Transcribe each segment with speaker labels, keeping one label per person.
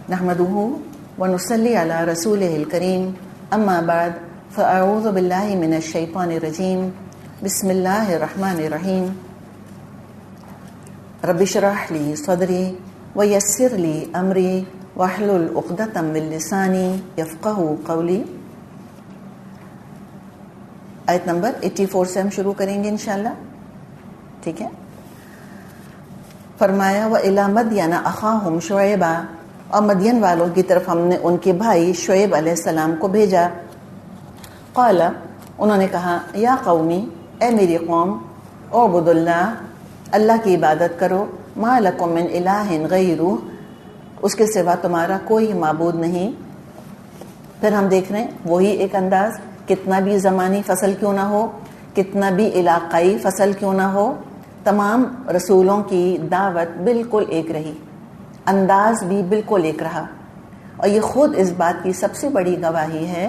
Speaker 1: نحمده ونصلي على رسوله الكريم اما بعد فاعوذ بالله من الشيطان الرجيم بسم الله الرحمن الرحيم رب اشرح لي صدري ويسر لي امري واحلل عقدة من لساني يفقهوا قولي. آیت نمبر 84 سے ہم شروع کریں گے انشاءاللہ. ٹھیک ہے. فرمایا وَإِلَىٰ مَدْيَنَ أَخَاهُمْ شُعَيْبًا، اور مدین والوں کی طرف ہم نے ان کے بھائی شعیب علیہ السلام کو بھیجا. قال، انہوں نے کہا یا قومی، اے میری قوم، اعبدوا اللہ، اللہ کی عبادت کرو، ما لکم من الہ غیرہ، اس کے سوا تمہارا کوئی معبود نہیں. پھر ہم دیکھ رہے ہیں وہی ایک انداز، کتنا بھی زمانی فصل کیوں نہ ہو، کتنا بھی علاقائی فصل کیوں نہ ہو، تمام رسولوں کی دعوت بالکل ایک رہی، انداز بھی بالکل ایک رہا. اور یہ خود اس بات کی سب سے بڑی گواہی ہے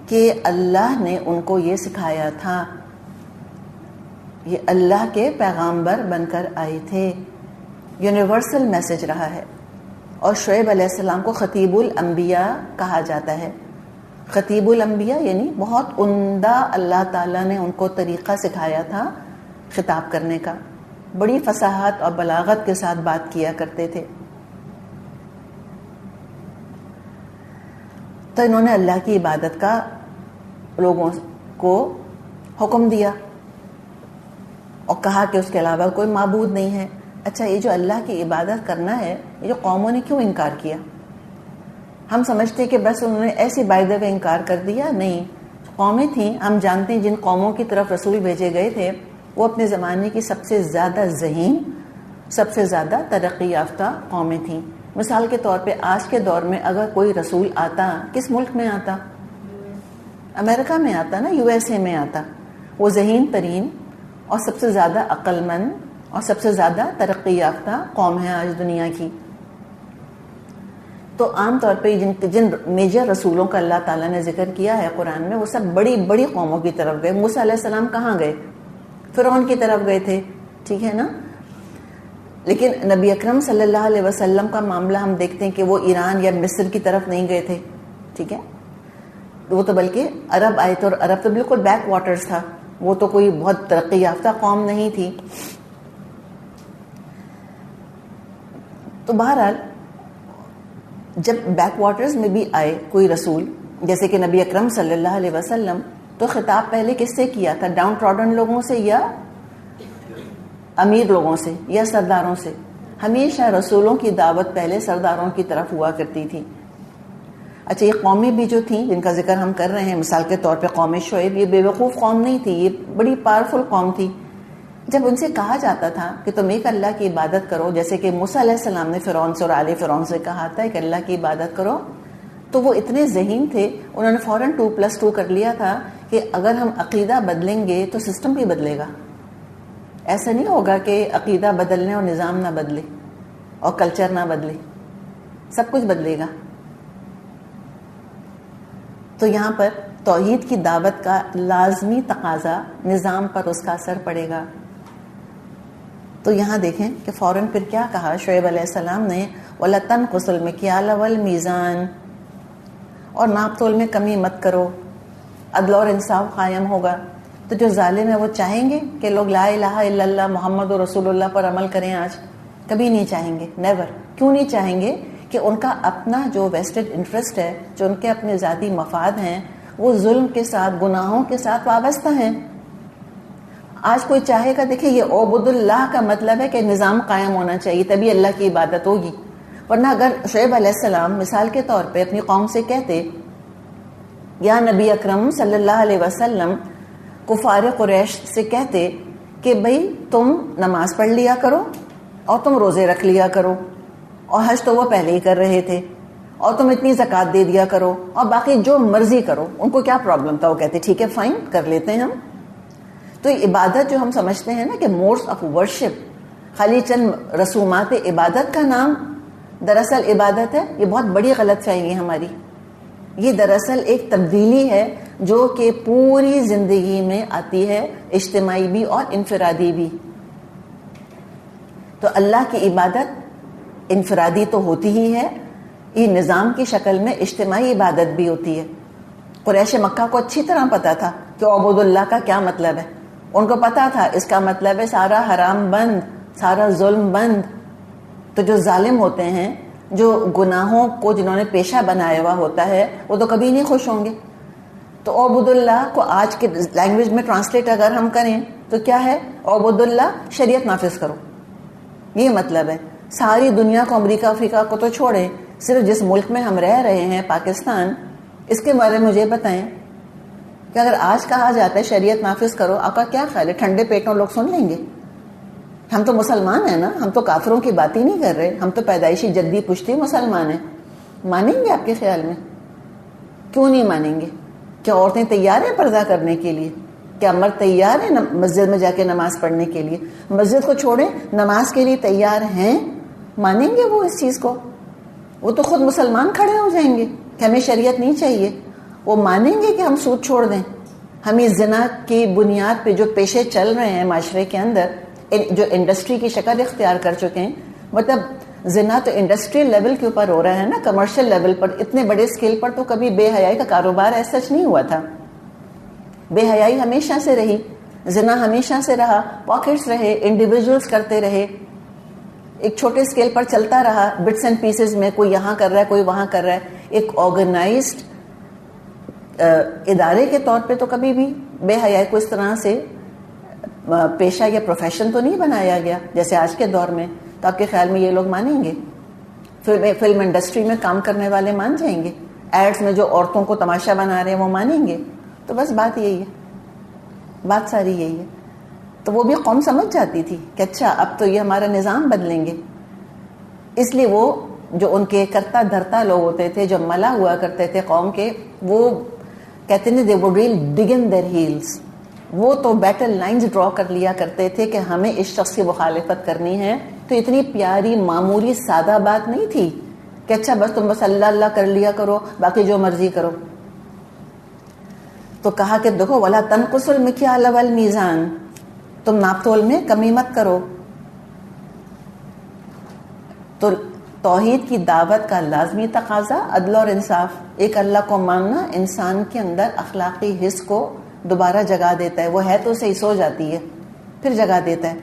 Speaker 1: کہ اللہ نے ان کو یہ سکھایا تھا. یہ اللہ کے پیغامبر بن کر آئے تھے. یونیورسل میسج رہا ہے. اور شعیب علیہ السلام کو خطیب الانبیاء کہا جاتا ہے. خطیب الانبیاء یعنی بہت عمدہ اللہ تعالیٰ نے ان کو طریقہ سکھایا تھا خطاب کرنے کا. بڑی فصاحت اور بلاغت کے ساتھ بات کیا کرتے تھے. تو انہوں نے اللہ کی عبادت کا لوگوں کو حکم دیا اور کہا کہ اس کے علاوہ کوئی معبود نہیں ہے. اچھا، یہ جو اللہ کی عبادت کرنا ہے، یہ جو قوموں نے کیوں انکار کیا؟ ہم سمجھتے کہ بس انہوں نے ایسے بائی دا وے انکار کر دیا. نہیں، قومیں تھیں، ہم جانتے ہیں جن قوموں کی طرف رسول بھیجے گئے تھے وہ اپنے زمانے کی سب سے زیادہ ذہین، سب سے زیادہ ترقی یافتہ قومیں تھیں. مثال کے طور پہ آج کے دور میں اگر کوئی رسول آتا، کس ملک میں آتا؟ امریکہ میں آتا نا، یو ایس اے میں آتا. وہ ذہین ترین اور سب سے زیادہ عقل مند اور سب سے زیادہ ترقی یافتہ قوم ہے آج دنیا کی. تو عام طور پہ جن میجر رسولوں کا اللہ تعالیٰ نے ذکر کیا ہے قرآن میں، وہ سب بڑی بڑی قوموں کی طرف گئے. موسیٰ علیہ السلام کہاں گئے؟ فرعون کی طرف گئے تھے. ٹھیک ہے نا. لیکن نبی اکرم صلی اللہ علیہ وسلم کا معاملہ ہم دیکھتے ہیں کہ وہ ایران یا مصر کی طرف نہیں گئے تھے. ٹھیک ہے. وہ تو بلکہ عرب آئے تھے، اور عرب تو بالکل بیک واٹرز تھا. وہ تو کوئی بہت ترقی یافتہ قوم نہیں تھی. تو بہرحال جب بیک واٹرز میں بھی آئے کوئی رسول، جیسے کہ نبی اکرم صلی اللہ علیہ وسلم، تو خطاب پہلے کس سے کیا تھا؟ ڈاؤن ٹراڈن لوگوں سے یا امیر لوگوں سے یا سرداروں سے؟ ہمیشہ رسولوں کی دعوت پہلے سرداروں کی طرف ہوا کرتی تھی. اچھا، یہ قومیں بھی جو تھیں جن کا ذکر ہم کر رہے ہیں، مثال کے طور پہ قوم شعیب، یہ بے وقوف قوم نہیں تھی، یہ بڑی پاورفل قوم تھی. جب ان سے کہا جاتا تھا کہ تم ایک اللہ کی عبادت کرو، جیسے کہ موسیٰ علیہ السلام نے فرعون سے اور آل فرعون سے کہا تھا کہ اللہ کی عبادت کرو، تو وہ اتنے ذہین تھے، انہوں نے فوراً 2+2 کر لیا تھا کہ اگر ہم عقیدہ بدلیں گے تو سسٹم بھی بدلے گا. ایسا نہیں ہوگا کہ عقیدہ بدلنے اور نظام نہ بدلے اور کلچر نہ بدلے، سب کچھ بدلے گا. تو یہاں پر توحید کی دعوت کا لازمی تقاضا، نظام پر اس کا اثر پڑے گا. تو یہاں دیکھیں کہ فوراً پھر کیا کہا شعیب علیہ السلام نے، وَلَا تَنْقُصُوا الْمِكْيَالَ وَالْمِيزَانَ، اور ناپ تول میں کمی مت کرو، عدل اور انصاف قائم ہوگا. تو جو ظالم ہے وہ چاہیں گے کہ لوگ لا الہ الا اللہ محمد رسول اللہ پر عمل کریں؟ آج کبھی نہیں چاہیں گے، نیور. کیوں نہیں چاہیں گے؟ کہ ان کا اپنا جو ویسٹڈ انٹرسٹ ہے، جو ان کے اپنے ذاتی مفاد ہیں، وہ ظلم کے ساتھ، گناہوں کے ساتھ وابستہ ہیں. آج کوئی چاہے گا، دیکھیں یہ عبد اللہ کا مطلب ہے کہ نظام قائم ہونا چاہیے تبھی اللہ کی عبادت ہوگی. ورنہ اگر شعیب علیہ السلام مثال کے طور پہ اپنی قوم سے کہتے یا نبی اکرم صلی اللہ علیہ وسلم کفار قریش سے کہتے کہ بھئی تم نماز پڑھ لیا کرو اور تم روزے رکھ لیا کرو، اور حج تو وہ پہلے ہی کر رہے تھے، اور تم اتنی زکوٰۃ دے دیا کرو اور باقی جو مرضی کرو، ان کو کیا پرابلم تھا؟ وہ کہتے ٹھیک ہے، فائن، کر لیتے ہیں ہم. تو عبادت جو ہم سمجھتے ہیں نا کہ مورس آف ورشپ، خالی چند رسومات عبادت کا نام دراصل عبادت ہے، یہ بہت بڑی غلط فہمی ہے ہماری. یہ دراصل ایک تبدیلی ہے جو کہ پوری زندگی میں آتی ہے، اجتماعی بھی اور انفرادی بھی. تو اللہ کی عبادت انفرادی تو ہوتی ہی ہے، یہ نظام کی شکل میں اجتماعی عبادت بھی ہوتی ہے. قریش مکہ کو اچھی طرح پتا تھا کہ عبود اللہ کا کیا مطلب ہے. ان کو پتا تھا اس کا مطلب ہے سارا حرام بند, سارا ظلم بند. تو جو ظالم ہوتے ہیں, جو گناہوں کو جنہوں نے پیشہ بنایا ہوا ہوتا ہے, وہ تو کبھی نہیں خوش ہوں گے. تو عبود اللہ کو آج کے لینگویج میں ٹرانسلیٹ اگر ہم کریں تو کیا ہے؟ عبود اللہ, شریعت نافذ کرو. یہ مطلب ہے. ساری دنیا کو, امریکہ افریقہ کو تو چھوڑیں, صرف جس ملک میں ہم رہ رہے ہیں پاکستان, اس کے بارے میں مجھے بتائیں کہ اگر آج کہا جاتا ہے شریعت نافذ کرو, آپ کا کیا خیال ہے؟ ٹھنڈے پیٹوں لوگ سن لیں گے؟ ہم تو مسلمان ہیں نا, ہم تو کافروں کی بات ہی نہیں کر رہے, ہم تو پیدائشی جدی پشتی مسلمان ہیں. مانیں گے آپ کے خیال میں؟ کیوں نہیں مانیں گے؟ کیا عورتیں تیار ہیں پردہ کرنے کے لیے؟ کیا مرد تیار ہیں مسجد میں جا کے نماز پڑھنے کے لیے؟ مسجد کو چھوڑیں, نماز کے لیے تیار ہیں؟ مانیں گے وہ اس چیز کو؟ وہ تو خود مسلمان کھڑے ہو جائیں گے کہ ہمیں شریعت نہیں چاہیے. وہ مانیں گے کہ ہم سود چھوڑ دیں؟ ہم اس زنا کی بنیاد پہ جو پیشے چل رہے ہیں معاشرے کے اندر, جو انڈسٹری کی شکل اختیار کر چکے ہیں, مطلب زنا تو انڈسٹریل لیول کے اوپر ہو رہا ہے نا, کمرشل لیول پر, اتنے بڑے اسکیل پر تو کبھی بے حیائی کا کاروبار ایسا سچ نہیں ہوا تھا. بے حیائی ہمیشہ سے رہی, زنا ہمیشہ سے رہا, پاکٹس رہے, انڈیویجولز کرتے رہے, ایک چھوٹے اسکیل پر چلتا رہا, بٹس اینڈ پیسز میں, کوئی یہاں کر رہا ہے, کوئی وہاں کر رہا ہے. ایک آرگنائزڈ ادارے کے طور پہ تو کبھی بھی بے حیائی کو اس طرح سے پیشہ یا پروفیشن تو نہیں بنایا گیا جیسے آج کے دور میں. تو آپ کے خیال میں یہ لوگ مانیں گے؟ فلم انڈسٹری میں کام کرنے والے مان جائیں گے؟ ایڈز میں جو عورتوں کو تماشا بنا رہے ہیں وہ مانیں گے؟ تو بس بات یہی ہے, بات ساری یہی ہے. تو وہ بھی قوم سمجھ جاتی تھی کہ اچھا اب تو یہ ہمارا نظام بدلیں گے. اس لیے وہ جو ان کے کرتا دھرتا لوگ ہوتے تھے, جو ملا ہوا کرتے تھے قوم کے, وہ کہتے ہیں they would really dig in their heels. وہ تو بیٹل لائنز ڈرا کر لیا کرتے تھے کہ ہمیں اس شخص کی مخالفت کرنی ہے. تو اتنی پیاری معمولی سادہ بات نہیں تھی کہ اچھا بس تم بس اللہ اللہ کر لیا کرو, باقی جو مرضی کرو. تو کہا کہ دیکھو ولا تنقصوا المکیال والمیزان, تم ناپ تول میں کمی مت کرو. تو توحید کی دعوت کا لازمی تقاضا عدل اور انصاف. ایک اللہ کو ماننا انسان کے اندر اخلاقی حس کو دوبارہ جگا دیتا ہے. وہ ہے تو صحیح, سو جاتی ہے, پھر جگا دیتا ہے.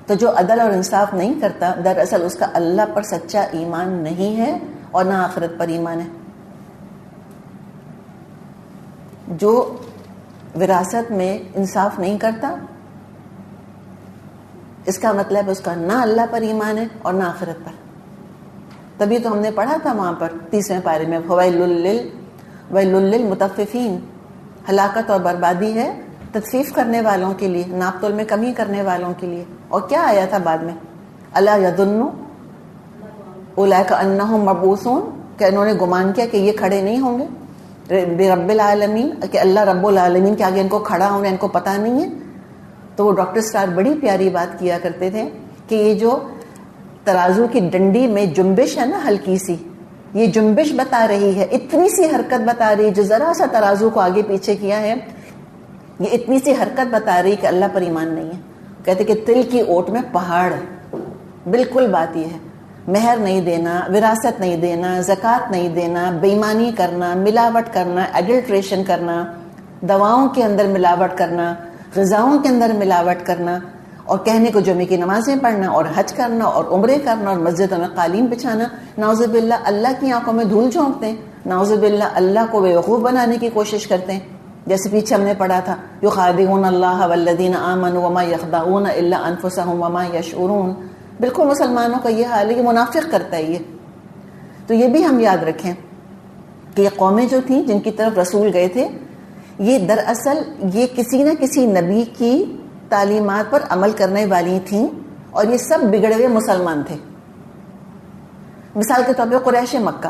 Speaker 1: تو جو عدل اور انصاف نہیں کرتا, دراصل اس کا اللہ پر سچا ایمان نہیں ہے اور نہ آخرت پر ایمان ہے. جو وراثت میں انصاف نہیں کرتا, اس کا مطلب اس کا نہ اللہ پر ایمان ہے اور نہ آخرت پر. تبھی تو ہم نے پڑھا تھا وہاں پر 30ویں پارے میں وَيْلٌ لِّلْمُطَفِّفِينَ, ہلاکت اور بربادی ہے تطفیف کرنے والوں کے لیے, ناپ تول میں کمی کرنے والوں کے لیے. اور کیا آیا تھا بعد میں؟ الا یظن اولئک انہم مبعوثون, کہ انہوں نے گمان کیا کہ یہ کھڑے نہیں ہوں گے برب العالمین, کہ اللہ رب العالمین کے آگے ان کو کھڑا ہونا ان کو پتہ نہیں ہے. تو وہ ڈاکٹر اسٹار بڑی پیاری بات کیا کرتے تھے کہ یہ جو ترازو کی ڈنڈی میں جنبش ہے نا ہلکی سی, یہ جنبش بتا رہی ہے, اتنی سی حرکت بتا رہی ہے, جو ذرا سا ترازو کو آگے پیچھے کیا ہے, یہ اتنی سی حرکت بتا رہی کہ اللہ پر ایمان نہیں ہے. کہتے کہ تل کی اوٹ میں پہاڑ ہے. بالکل بات یہ ہے, مہر نہیں دینا, وراثت نہیں دینا, زکوٰۃ نہیں دینا, بے ایمانی کرنا, ملاوٹ کرنا, ایڈلٹریشن کرنا, دواؤں کے اندر ملاوٹ کرنا, غذاؤں کے اندر ملاوٹ کرنا, اور کہنے کو جمعے کی نمازیں پڑھنا اور حج کرنا اور عمرے کرنا اور مسجدوں میں قالین بچھانا. نعوذ باللہ اللہ کی آنکھوں میں دھول جھونکتے ہیں, نعوذ باللہ اللہ کو بیوقوف بنانے کی کوشش کرتے ہیں. جیسے پیچھے ہم نے پڑھا تھا یخادعون اللہ والذین آمنوا وما یخدعون الا انفسهم وما یشعرون. بالکل مسلمانوں کا یہ حال ہے, یہ منافق کرتا ہے یہ. تو یہ بھی ہم یاد رکھیں کہ یہ قومیں جو تھیں جن کی طرف رسول گئے تھے, یہ دراصل یہ کسی نہ کسی نبی کی تعلیمات پر عمل کرنے والی تھیں, اور یہ سب بگڑے ہوئے مسلمان تھے. مثال کے طور پہ قریش مکہ,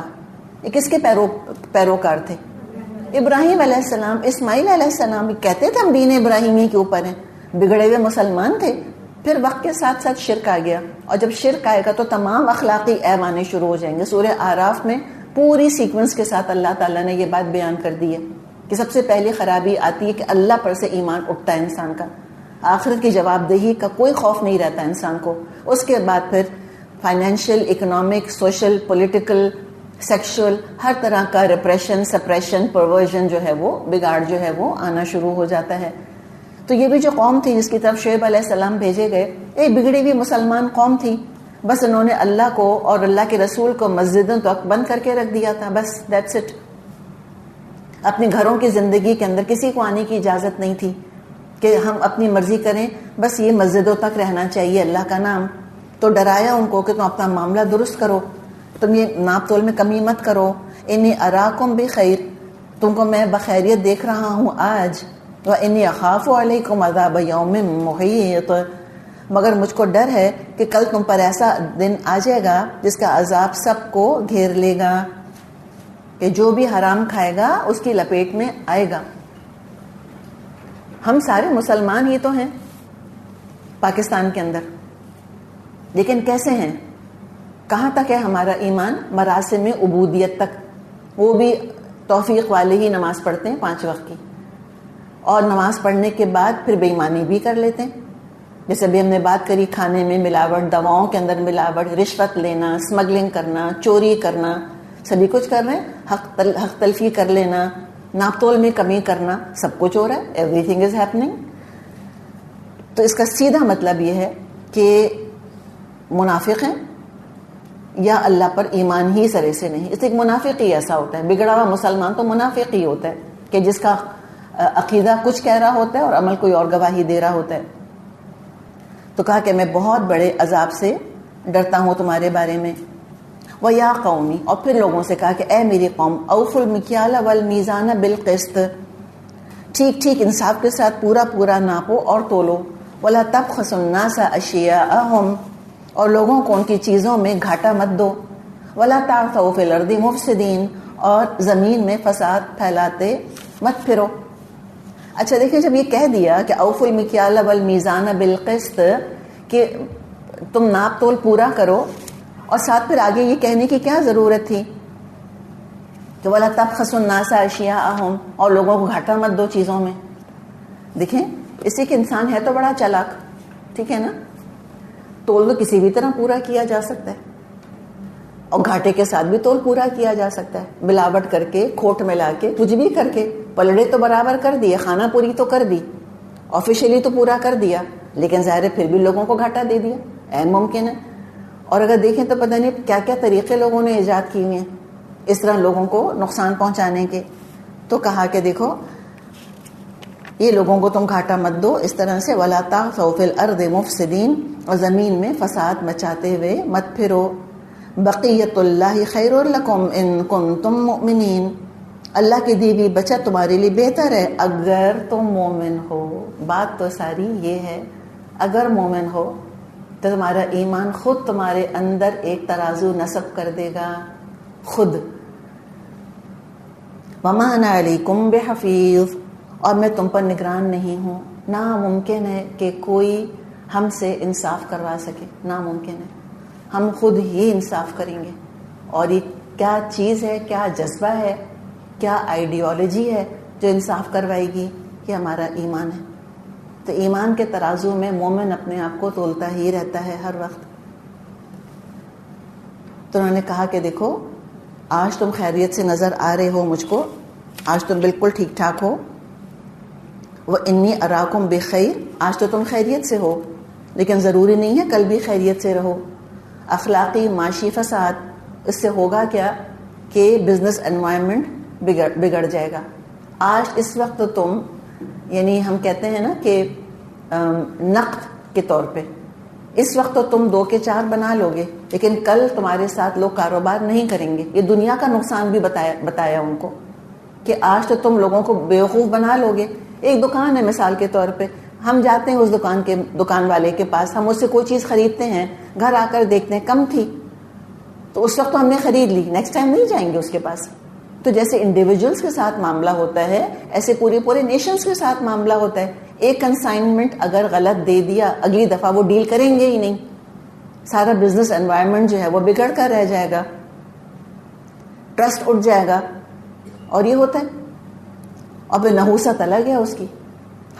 Speaker 1: یہ کس کے پیروکار تھے؟ ابراہیم علیہ السلام, اسماعیل علیہ السلام. کہتے تھے ہم دین ابراہیمی کے اوپر ہیں, بگڑے ہوئے مسلمان تھے. پھر وقت کے ساتھ ساتھ شرک آ گیا, اور جب شرک آئے گا تو تمام اخلاقی عیب آنے شروع ہو جائیں گے. سورہ اعراف میں پوری سیکوینس کے ساتھ اللہ تعالیٰ نے یہ بات بیان کر دی ہے کہ سب سے پہلی خرابی آتی ہے کہ اللہ پر سے ایمان اٹھتا ہے انسان کا, آخرت کی جواب دہی کا کوئی خوف نہیں رہتا انسان کو. اس کے بعد پھر financial, economic, social, political, sexual, ہر طرح کا ریپریشن، سپریشن، پرورژن جو ہے وہ بگاڑ جو ہے وہ آنا شروع ہو جاتا ہے. تو یہ بھی جو قوم تھی جس کی طرف شعیب علیہ السلام بھیجے گئے، ایک بگڑی ہوئی مسلمان قوم تھی. بس انہوں نے اللہ کو اور اللہ کے رسول کو مسجدوں تک بند کر کے رکھ دیا تھا. بس دیٹس اٹ. اپنے گھروں کی زندگی کے اندر کسی کو آنے کی اجازت نہیں تھی کہ ہم اپنی مرضی کریں، بس یہ مسجدوں تک رہنا چاہیے اللہ کا نام. تو ڈرایا ان کو کہ تم اپنا معاملہ درست کرو، تم یہ ناپ تول میں کمی مت کرو. انی اراکم بخیر، تم کو میں بخیریت دیکھ رہا ہوں آج. وانی اخاف علیکم عذاب یوم محیط، مگر مجھ کو ڈر ہے کہ کل تم پر ایسا دن آ جائے گا جس کا عذاب سب کو گھیر لے گا، کہ جو بھی حرام کھائے گا اس کی لپیٹ میں آئے گا. ہم سارے مسلمان ہی تو ہیں پاکستان کے اندر، لیکن کیسے ہیں؟ کہاں تک ہے ہمارا ایمان؟ مراسم عبودیت تک. وہ بھی توفیق والے ہی نماز پڑھتے ہیں 5 وقت کی، اور نماز پڑھنے کے بعد پھر بے ایمانی بھی کر لیتے ہیں. جیسے ابھی ہم نے بات کری، کھانے میں ملاوٹ، دواؤں کے اندر ملاوٹ، رشوت لینا، اسمگلنگ کرنا، چوری کرنا، سبھی کچھ کر رہے ہیں. حق تلفی کر لینا، ناپ تول میں کمی کرنا، سب کچھ ہو رہا ہے. Every thing is happening. تو اس کا سیدھا مطلب یہ ہے کہ منافق ہیں یا اللہ پر ایمان ہی سرے سے نہیں. اس ایک منافق ہی ایسا ہوتا ہے، بگڑا ہوا مسلمان تو منافق ہی ہوتا ہے کہ جس کا عقیدہ کچھ کہہ رہا ہوتا ہے اور عمل کوئی اور گواہی دے رہا ہوتا ہے. تو کہا کہ میں بہت بڑے عذاب سے ڈرتا ہوں تمہارے بارے میں. وَيَا قَوْمِ، اور پھر لوگوں سے کہا کہ اے میری قوم، اوفوا الْمِكْيَالَ وَالْمِيزَانَ بِالْقِسْطِ، ٹھیک ٹھیک انصاف کے ساتھ پورا پورا ناپو اور تولو. وَلَا تَبْخَسُوا النَّاسَ أَشْيَاءَهُمْ، اور لوگوں کو ان کی چیزوں میں گھاٹا مت دو. وَلَا تَعْثَوْا فِي الْأَرْضِ مُفْسِدِينَ، اور زمین میں فساد پھیلاتے مت پھرو. اچھا دیکھیں، جب یہ کہہ دیا کہ اوفوا الْمِكْيَالَ وَالْمِيزَانَ بِالْقِسْطِ کہ تم ناپ تول پورا کرو، اور ساتھ پھر آگے یہ کہنے کی کیا ضرورت تھی کہ وَلَا تَبْخَسُوا النَّاسَ أَشْيَاءَهُمْ، اور لوگوں کو گھاٹا مت دو چیزوں میں. دیکھیں اسی کے انسان ہے تو بڑا چالاک، ٹھیک ہے نا. تول تو کسی بھی طرح پورا کیا جا سکتا ہے، اور گھاٹے کے ساتھ بھی تول پورا کیا جا سکتا ہے، ملاوٹ کر کے، کھوٹ ملا کے، کچھ بھی کر کے. پلڑے تو برابر کر دیے، خانہ پوری تو کر دی، آفیشیلی تو پورا کر دیا، لیکن ظاہر ہے پھر بھی لوگوں کو گھاٹا دے دیا. ممکن ہے. اور اگر دیکھیں تو پتہ نہیں کیا کیا طریقے لوگوں نے ایجاد کیے ہیں اس طرح لوگوں کو نقصان پہنچانے کے. تو کہا کہ دیکھو یہ لوگوں کو تم گھاٹا مت دو اس طرح سے. وَلَا تَعْثَوْا فِي الْأَرْضِ مُفْسِدِينَ، اور زمین میں فساد مچاتے ہوئے مت پھرو. بقیت اللہ خیر لکم ان کنتم مؤمنین، اللہ کی دی ہوئی بچت تمہارے لیے بہتر ہے اگر تم مومن ہو. بات تو ساری یہ ہے، اگر مومن ہو تو تمہارا ایمان خود تمہارے اندر ایک ترازو نصب کر دے گا خود. وَمَا أَنَا عَلَيْكُمْ بِحَفِيظٍ، اور میں تم پر نگران نہیں ہوں. ناممکن ہے کہ کوئی ہم سے انصاف کروا سکے، ناممکن ہے. ہم خود ہی انصاف کریں گے. اور یہ کیا چیز ہے، کیا جذبہ ہے، کیا آئیڈیالوجی ہے جو انصاف کروائے گی؟ یہ ہمارا ایمان ہے. تو ایمان کے ترازو میں مومن اپنے آپ کو تولتا ہی رہتا ہے ہر وقت. تو انہوں نے کہا کہ دیکھو آج تم خیریت سے نظر آ رہے ہو مجھ کو، آج تم بالکل ٹھیک ٹھاک ہو. وَإِنِّي أَرَاكُمْ بِخَيْرٍ، آج تو تم خیریت سے ہو، لیکن ضروری نہیں ہے کل بھی خیریت سے رہو. اخلاقی معاشی فساد، اس سے ہوگا کیا کہ بزنس انوائرمنٹ بگڑ جائے گا. آج اس وقت تم، یعنی ہم کہتے ہیں نا کہ نقد کے طور پہ اس وقت تو تم 2 کے 4 بنا لو گے، لیکن کل تمہارے ساتھ لوگ کاروبار نہیں کریں گے. یہ دنیا کا نقصان بھی بتایا ان کو کہ آج تو تم لوگوں کو بیوقوف بنا لو گے. ایک دکان ہے مثال کے طور پہ، ہم جاتے ہیں اس دکان والے کے پاس، ہم اس سے کوئی چیز خریدتے ہیں، گھر آ کر دیکھتے ہیں کم تھی تو اس وقت تو ہم نے خرید لی، نیکسٹ ٹائم نہیں جائیں گے اس کے پاس. تو جیسے انڈیویجولس کے ساتھ معاملہ ہوتا ہے، ایسے پورے نیشنز کے ساتھ معاملہ ہوتا ہے. ایک کنسائنمنٹ اگر غلط دے دیا، اگلی دفعہ وہ ڈیل کریں گے ہی نہیں. سارا بزنس انوائرمنٹ جو ہے وہ بگڑ کر رہ جائے گا، ٹرسٹ اٹھ جائے گا. اور یہ ہوتا ہے. اور پھر نحوست الگ ہے اس کی،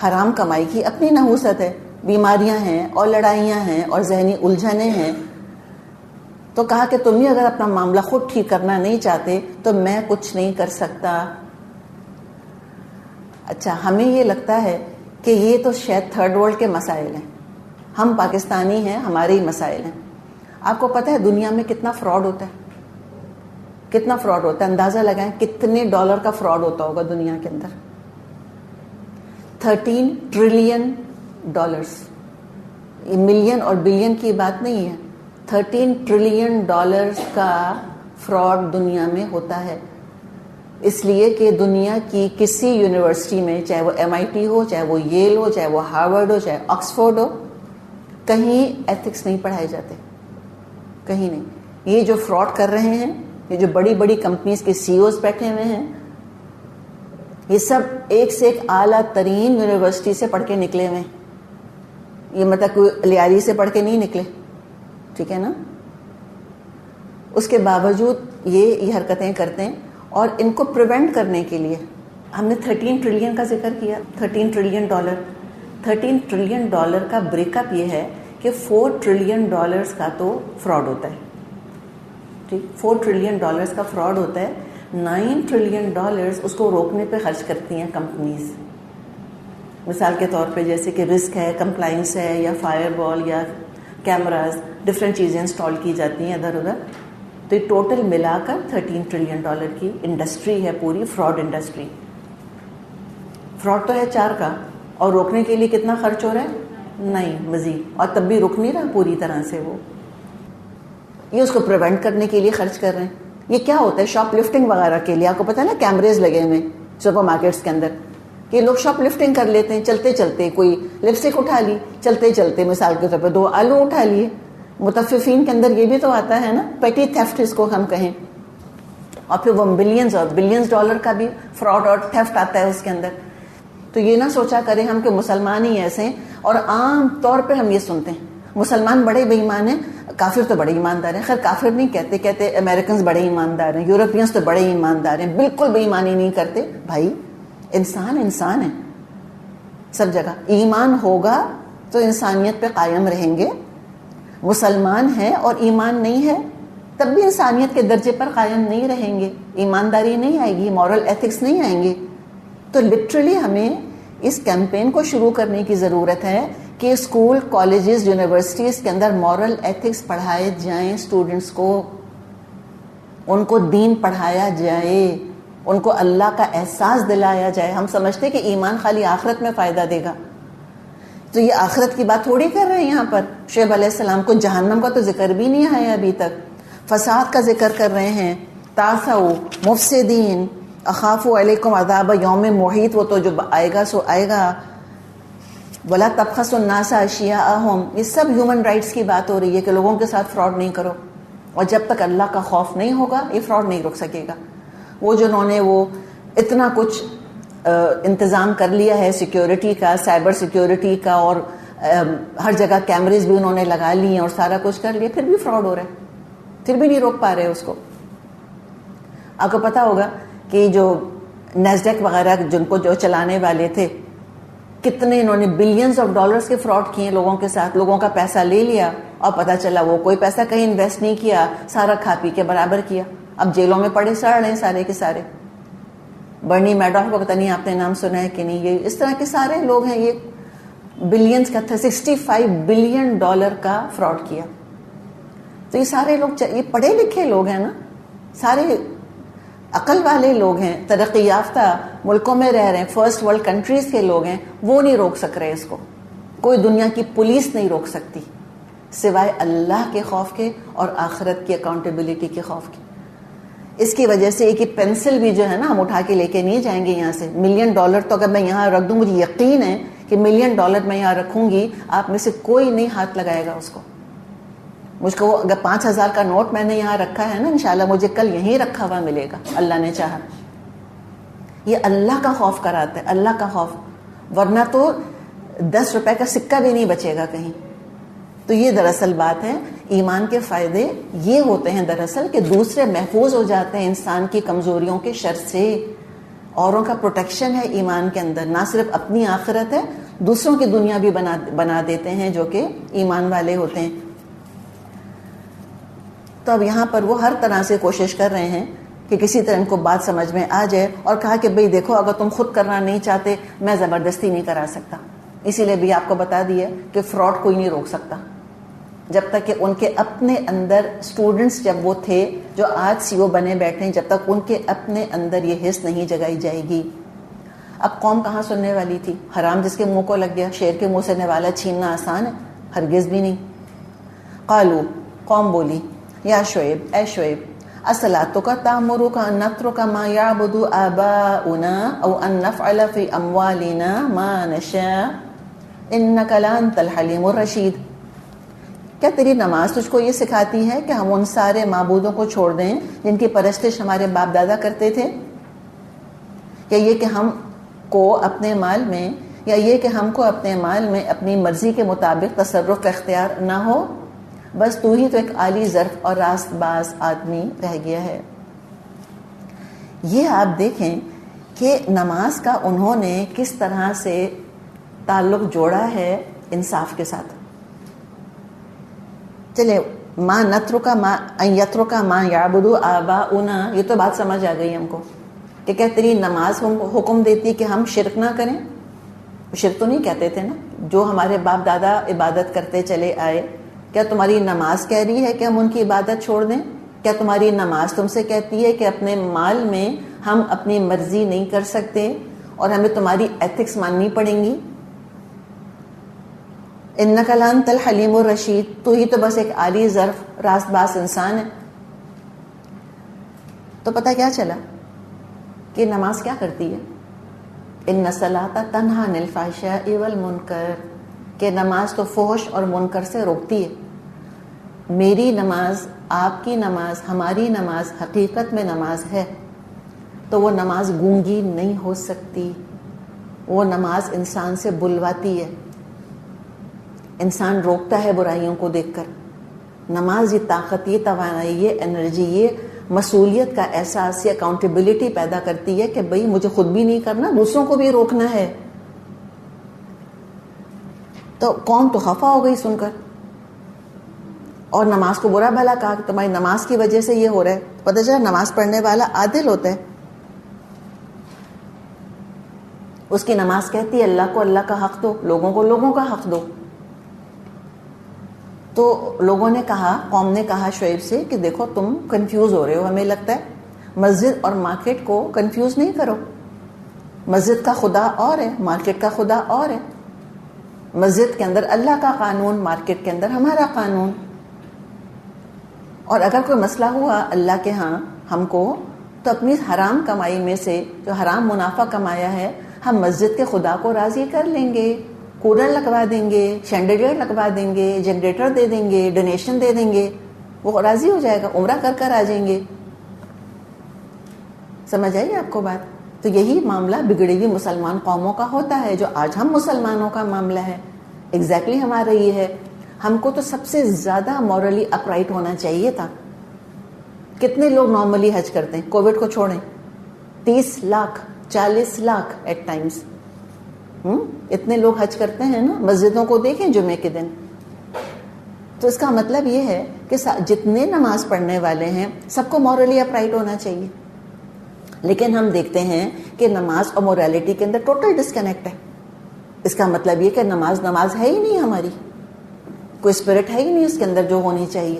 Speaker 1: حرام کمائی کی اپنی نحوست ہے. بیماریاں ہیں اور لڑائیاں ہیں اور ذہنی الجھنیں ہیں. تو کہا کہ تم ہی اگر اپنا معاملہ خود ٹھیک کرنا نہیں چاہتے تو میں کچھ نہیں کر سکتا. اچھا ہمیں یہ لگتا ہے کہ یہ تو شاید تھرڈ ورلڈ کے مسائل ہیں, ہم پاکستانی ہیں, ہمارے ہی مسائل ہیں. آپ کو پتہ ہے دنیا میں کتنا فراڈ ہوتا ہے, کتنا فراڈ ہوتا ہے؟ اندازہ لگائیں کتنے ڈالر کا فراڈ ہوتا ہوگا دنیا کے اندر. 13 ٹریلین ڈالرز, یہ ملین اور بلین کی بات نہیں ہے, 13 ٹریلین ڈالرز کا فراڈ دنیا میں ہوتا ہے. اس لیے کہ دنیا کی کسی یونیورسٹی میں, چاہے وہ MIT ہو, چاہے وہ ییل ہو, چاہے وہ ہارورڈ ہو, چاہے آکسفورڈ ہو, کہیں ایتھکس نہیں پڑھائے جاتے, کہیں نہیں. یہ جو فراڈ کر رہے ہیں, یہ جو بڑی بڑی کمپنیز کے CEOs بیٹھے ہوئے ہیں, یہ سب ایک سے ایک اعلیٰ ترین یونیورسٹی سے پڑھ کے نکلے ہوئے ہیں. یہ مطلب کوئی لیاری سے پڑھ کے نہیں نکلے, ٹھیک ہے نا. اس کے باوجود یہ حرکتیں کرتے ہیں. اور ان کو پریونٹ کرنے کے لیے ہم نے 13 ٹریلین کا ذکر کیا. 13 ٹریلین ڈالر, 13 ٹریلین ڈالر کا بریک اپ یہ ہے کہ 4 ٹریلین ڈالرز کا تو فراڈ ہوتا ہے, ٹھیک, 4 ٹریلین ڈالرز کا فراڈ ہوتا ہے. 9 ٹریلین ڈالرز اس کو روکنے پہ خرچ کرتی ہیں کمپنیز. مثال کے طور پہ جیسے کہ رسک ہے, کمپلائنس ہے, یا فائر وال یا کیمراز, ڈفرینٹ چیزیں انسٹال کی جاتی ہیں ادھر ادھر. تو یہ ٹوٹل ملا کر 13 ٹریلین ڈالر کی انڈسٹری ہے پوری, فراڈ انڈسٹری. فراڈ تو ہے 4 کا, اور روکنے کے لیے کتنا خرچ ہو رہا ہے؟ نہیں مزید, اور تب بھی رک نہیں رہا پوری طرح سے. وہ یہ اس کو پریونٹ کرنے کے لیے خرچ کر رہے ہیں. یہ کیا ہوتا ہے؟ شاپ لفٹنگ وغیرہ کے لیے. آپ کو پتہ ہے نا کیمریز لگے ہوئے سپر مارکیٹس کے اندر, کہ لوگ شاپ لفٹنگ کر لیتے ہیں چلتے چلتے. کوئی لپسٹک اٹھا لی چلتے چلتے, مثال کے طور پہ 2 آلو اٹھا لیے. متففین کے اندر یہ بھی تو آتا ہے نا, پیٹی تھیفٹ اس کو ہم کہیں. اور پھر وہ بلینز اور بلینز ڈالر کا بھی فراڈ اور تھیفٹ آتا ہے اس کے اندر. تو یہ نہ سوچا کریں ہم کہ مسلمان ہی ایسے ہیں. اور عام طور پہ ہم یہ سنتے ہیں مسلمان بڑے بے ایمان ہیں, کافر تو بڑے ایماندار ہیں. خیر کافر نہیں کہتے, کہتے امریکنز بڑے ایماندار ہیں, یورپینز تو بڑے ایماندار ہیں. بالکل بے ایمانی نہیں کرتے بھائی, انسان انسان ہے سب جگہ. ایمان ہوگا تو انسانیت پہ قائم رہیں گے. مسلمان ہے اور ایمان نہیں ہے تب بھی انسانیت کے درجے پر قائم نہیں رہیں گے, ایمانداری نہیں آئے گی, مورل ایتھکس نہیں آئیں گے. تو لٹرلی ہمیں اس کیمپین کو شروع کرنے کی ضرورت ہے کہ اسکول, کالجز, یونیورسٹیز کے اندر مورل ایتھکس پڑھائے جائیں اسٹوڈنٹس کو, ان کو دین پڑھایا جائے, ان کو اللہ کا احساس دلایا جائے. ہم سمجھتے کہ ایمان خالی آخرت میں فائدہ دے گا, تو یہ آخرت کی بات تھوڑی کر رہے ہیں یہاں پر. شعیب علیہ السلام کو جہنم کا تو ذکر بھی نہیں آیا ابھی تک, فساد کا ذکر کر رہے ہیں. تاسو مفسدین اخاف علیکم عذاب یوم محیط, وہ تو جو آئے گا سو آئے گا. ولا تبخسوا الناس اشیاءہم, یہ سب ہیومن رائٹس کی بات ہو رہی ہے کہ لوگوں کے ساتھ فراڈ نہیں کرو. اور جب تک اللہ کا خوف نہیں ہوگا یہ فراڈ نہیں رک سکے گا. وہ جنہوں نے وہ اتنا کچھ انتظام کر لیا ہے سیکیورٹی کا, سائبر سیکیورٹی کا, اور ہر جگہ کیمریز بھی انہوں نے لگا لی ہیں اور سارا کچھ کر لیا, پھر بھی فراڈ ہو رہا ہے, پھر بھی نہیں روک پا رہے اس کو. آپ کو پتا ہوگا کہ جو نیزڈیک وغیرہ جن کو جو چلانے والے تھے, کتنے انہوں نے بلینز آف ڈالرز کے فراڈ کیے لوگوں کے ساتھ. لوگوں کا پیسہ لے لیا اور پتا چلا وہ کوئی پیسہ کہیں انویسٹ نہیں کیا, سارا کھا پی کے برابر کیا. اب جیلوں میں پڑے سڑ رہے ہیں سارے کے سارے. برنی میڈوف کو پتہ نہیں آپ نے نام سنا ہے کہ نہیں, یہ اس طرح کے سارے لوگ ہیں. یہ بلینز کا تھا, $65 بلین کا فراڈ کیا. تو یہ سارے لوگ, یہ پڑھے لکھے لوگ ہیں نا, سارے عقل والے لوگ ہیں, ترقی یافتہ ملکوں میں رہ رہے ہیں, فرسٹ ورلڈ کنٹریز کے لوگ ہیں. وہ نہیں روک سک رہے اس کو, کوئی دنیا کی پولیس نہیں روک سکتی سوائے اللہ کے خوف کے اور آخرت کی اکاؤنٹیبلٹی کے خوف کے. اس کی وجہ سے ایک ہی پینسل بھی جو ہے نا ہم اٹھا کے لے کے نہیں جائیں گے یہاں سے. $1 ملین تو اگر میں یہاں رکھ دوں, مجھے یقین ہے کہ $1 ملین میں یہاں رکھوں گی, آپ میں سے کوئی نہیں ہاتھ لگائے گا اس کو. مجھ کو اگر 5,000 کا نوٹ میں نے یہاں رکھا ہے نا, انشاءاللہ مجھے کل یہیں رکھا ہوا ملے گا, اللہ نے چاہا. یہ اللہ کا خوف کراتا ہے, اللہ کا خوف, ورنہ تو $10 کا سکہ بھی نہیں بچے گا کہیں. تو یہ دراصل بات ہے. ایمان کے فائدے یہ ہوتے ہیں دراصل کہ دوسرے محفوظ ہو جاتے ہیں انسان کی کمزوریوں کے شر سے. اوروں کا پروٹیکشن ہے ایمان کے اندر, نہ صرف اپنی آخرت ہے, دوسروں کی دنیا بھی بنا دیتے ہیں جو کہ ایمان والے ہوتے ہیں. تو اب یہاں پر وہ ہر طرح سے کوشش کر رہے ہیں کہ کسی طرح ان کو بات سمجھ میں آ جائے، اور کہا کہ بھئی دیکھو اگر تم خود کرنا نہیں چاہتے میں زبردستی نہیں کرا سکتا. اسی لیے بھی آپ کو بتا دیا کہ فراڈ کوئی نہیں روک سکتا جب تک کہ ان کے اپنے اندر اسٹوڈنٹس جب وہ تھے جو آج سی او بنے بیٹھے ہیں، جب تک ان کے اپنے اندر یہ حس نہیں جگائی جائے گی. اب قوم کہاں سننے والی تھی؟ حرام جس کے منہ کو لگ گیا، شیر کے منہ سے نوالا چھیننا آسان ہے؟ ہرگز بھی نہیں. قالو، قوم بولی، یا شعیب، اے شعیب، اصلاتک تأمرک ان نترک ما یعبد آباؤنا او ان نفعل فی اموالنا ما نشاء انک لانت الحلیم الرشید. کیا تیری نماز تجھ کو یہ سکھاتی ہے کہ ہم ان سارے معبودوں کو چھوڑ دیں جن کی پرستش ہمارے باپ دادا کرتے تھے؟ یا یہ کہ ہم کو اپنے مال میں، یا یہ کہ ہم کو اپنے مال میں اپنی مرضی کے مطابق تصرف کا اختیار نہ ہو؟ بس تو ہی تو ایک عالی ظرف اور راست باز آدمی رہ گیا ہے. یہ آپ دیکھیں کہ نماز کا انہوں نے کس طرح سے تعلق جوڑا ہے انصاف کے ساتھ. چلے ما نترکا ما ان یترکا ما یعبد آباؤنا، یہ تو بات سمجھ آ گئی ہم کو کہ کیا تیری نماز ہم حکم دیتی کہ ہم شرک نہ کریں؟ شرک تو نہیں کہتے تھے نا، جو ہمارے باپ دادا عبادت کرتے چلے آئے. کیا تمہاری نماز کہہ رہی ہے کہ ہم ان کی عبادت چھوڑ دیں؟ کیا تمہاری نماز تم سے کہتی ہے کہ اپنے مال میں ہم اپنی مرضی نہیں کر سکتے اور ہمیں تمہاری ایتھکس ماننی پڑیں گی؟ انک لانت الحلیم الرشید، تو ہی تو بس ایک عالی ظرف راست باز انسان ہے. تو پتہ کیا چلا کہ نماز کیا کرتی ہے؟ ان الصلاۃ تنہی عن الفحشاء والمنکر، کہ نماز تو فحش اور منکر سے روکتی ہے. میری نماز، آپ کی نماز، ہماری نماز حقیقت میں نماز ہے تو وہ نماز گونگی نہیں ہو سکتی. وہ نماز انسان سے بلواتی ہے، انسان روکتا ہے برائیوں کو دیکھ کر. نماز یہ طاقت، یہ توانائی، یہ انرجی، یہ مسئولیت کا احساس، یہ اکاؤنٹیبلٹی پیدا کرتی ہے کہ بھئی مجھے خود بھی نہیں کرنا، دوسروں کو بھی روکنا ہے. تو قوم تو خفا ہو گئی سن کر، اور نماز کو برا بھلا کہا کہ تمہاری نماز کی وجہ سے یہ ہو رہا ہے. پتہ چلا نماز پڑھنے والا عادل ہوتا ہے، اس کی نماز کہتی ہے اللہ کو اللہ کا حق دو، لوگوں کو لوگوں کا حق دو. تو لوگوں نے کہا، قوم نے کہا شعیب سے کہ دیکھو تم کنفیوز ہو رہے ہو، ہمیں لگتا ہے مسجد اور مارکیٹ کو کنفیوز نہیں کرو. مسجد کا خدا اور ہے، مارکیٹ کا خدا اور ہے. مسجد کے اندر اللہ کا قانون، مارکیٹ کے اندر ہمارا قانون. اور اگر کوئی مسئلہ ہوا اللہ کے ہاں ہم کو، تو اپنی حرام کمائی میں سے جو حرام منافع کمایا ہے ہم مسجد کے خدا کو راضی کر لیں گے، کولر لگوا دیں گے، شینڈیلیئر لگوا دیں گے، جنریٹر دے دیں گے، ڈونیشن دے دیں گے، وہ راضی ہو جائے گا، عمرہ کر کر آ جائیں گے. سمجھ آئی آپ کو بات؟ تو یہی معاملہ بگڑی ہوئی مسلمان قوموں کا ہوتا ہے جو آج ہم مسلمانوں کا معاملہ ہے. ایگزیکٹلی ہمارا یہ ہے. ہم کو تو سب سے زیادہ مورلی اپرائٹ ہونا چاہیے تھا. کتنے لوگ نارملی حج کرتے ہیں؟ کووڈ کو چھوڑیں 30 لاکھ 40 لاکھ ایٹ ٹائمز، اتنے لوگ حج کرتے ہیں نا. مسجدوں کو دیکھیں جمعے کے دن. تو اس کا مطلب یہ ہے کہ جتنے نماز پڑھنے والے ہیں سب کو مورلی اپرائٹ ہونا چاہیے. لیکن ہم دیکھتے ہیں کہ نماز اور مورالٹی کے اندر ٹوٹل ڈسکنیکٹ ہے. اس کا مطلب یہ کہ نماز ہے ہی نہیں ہماری، کوئی اسپرٹ ہے ہی نہیں اس کے اندر جو ہونی چاہیے.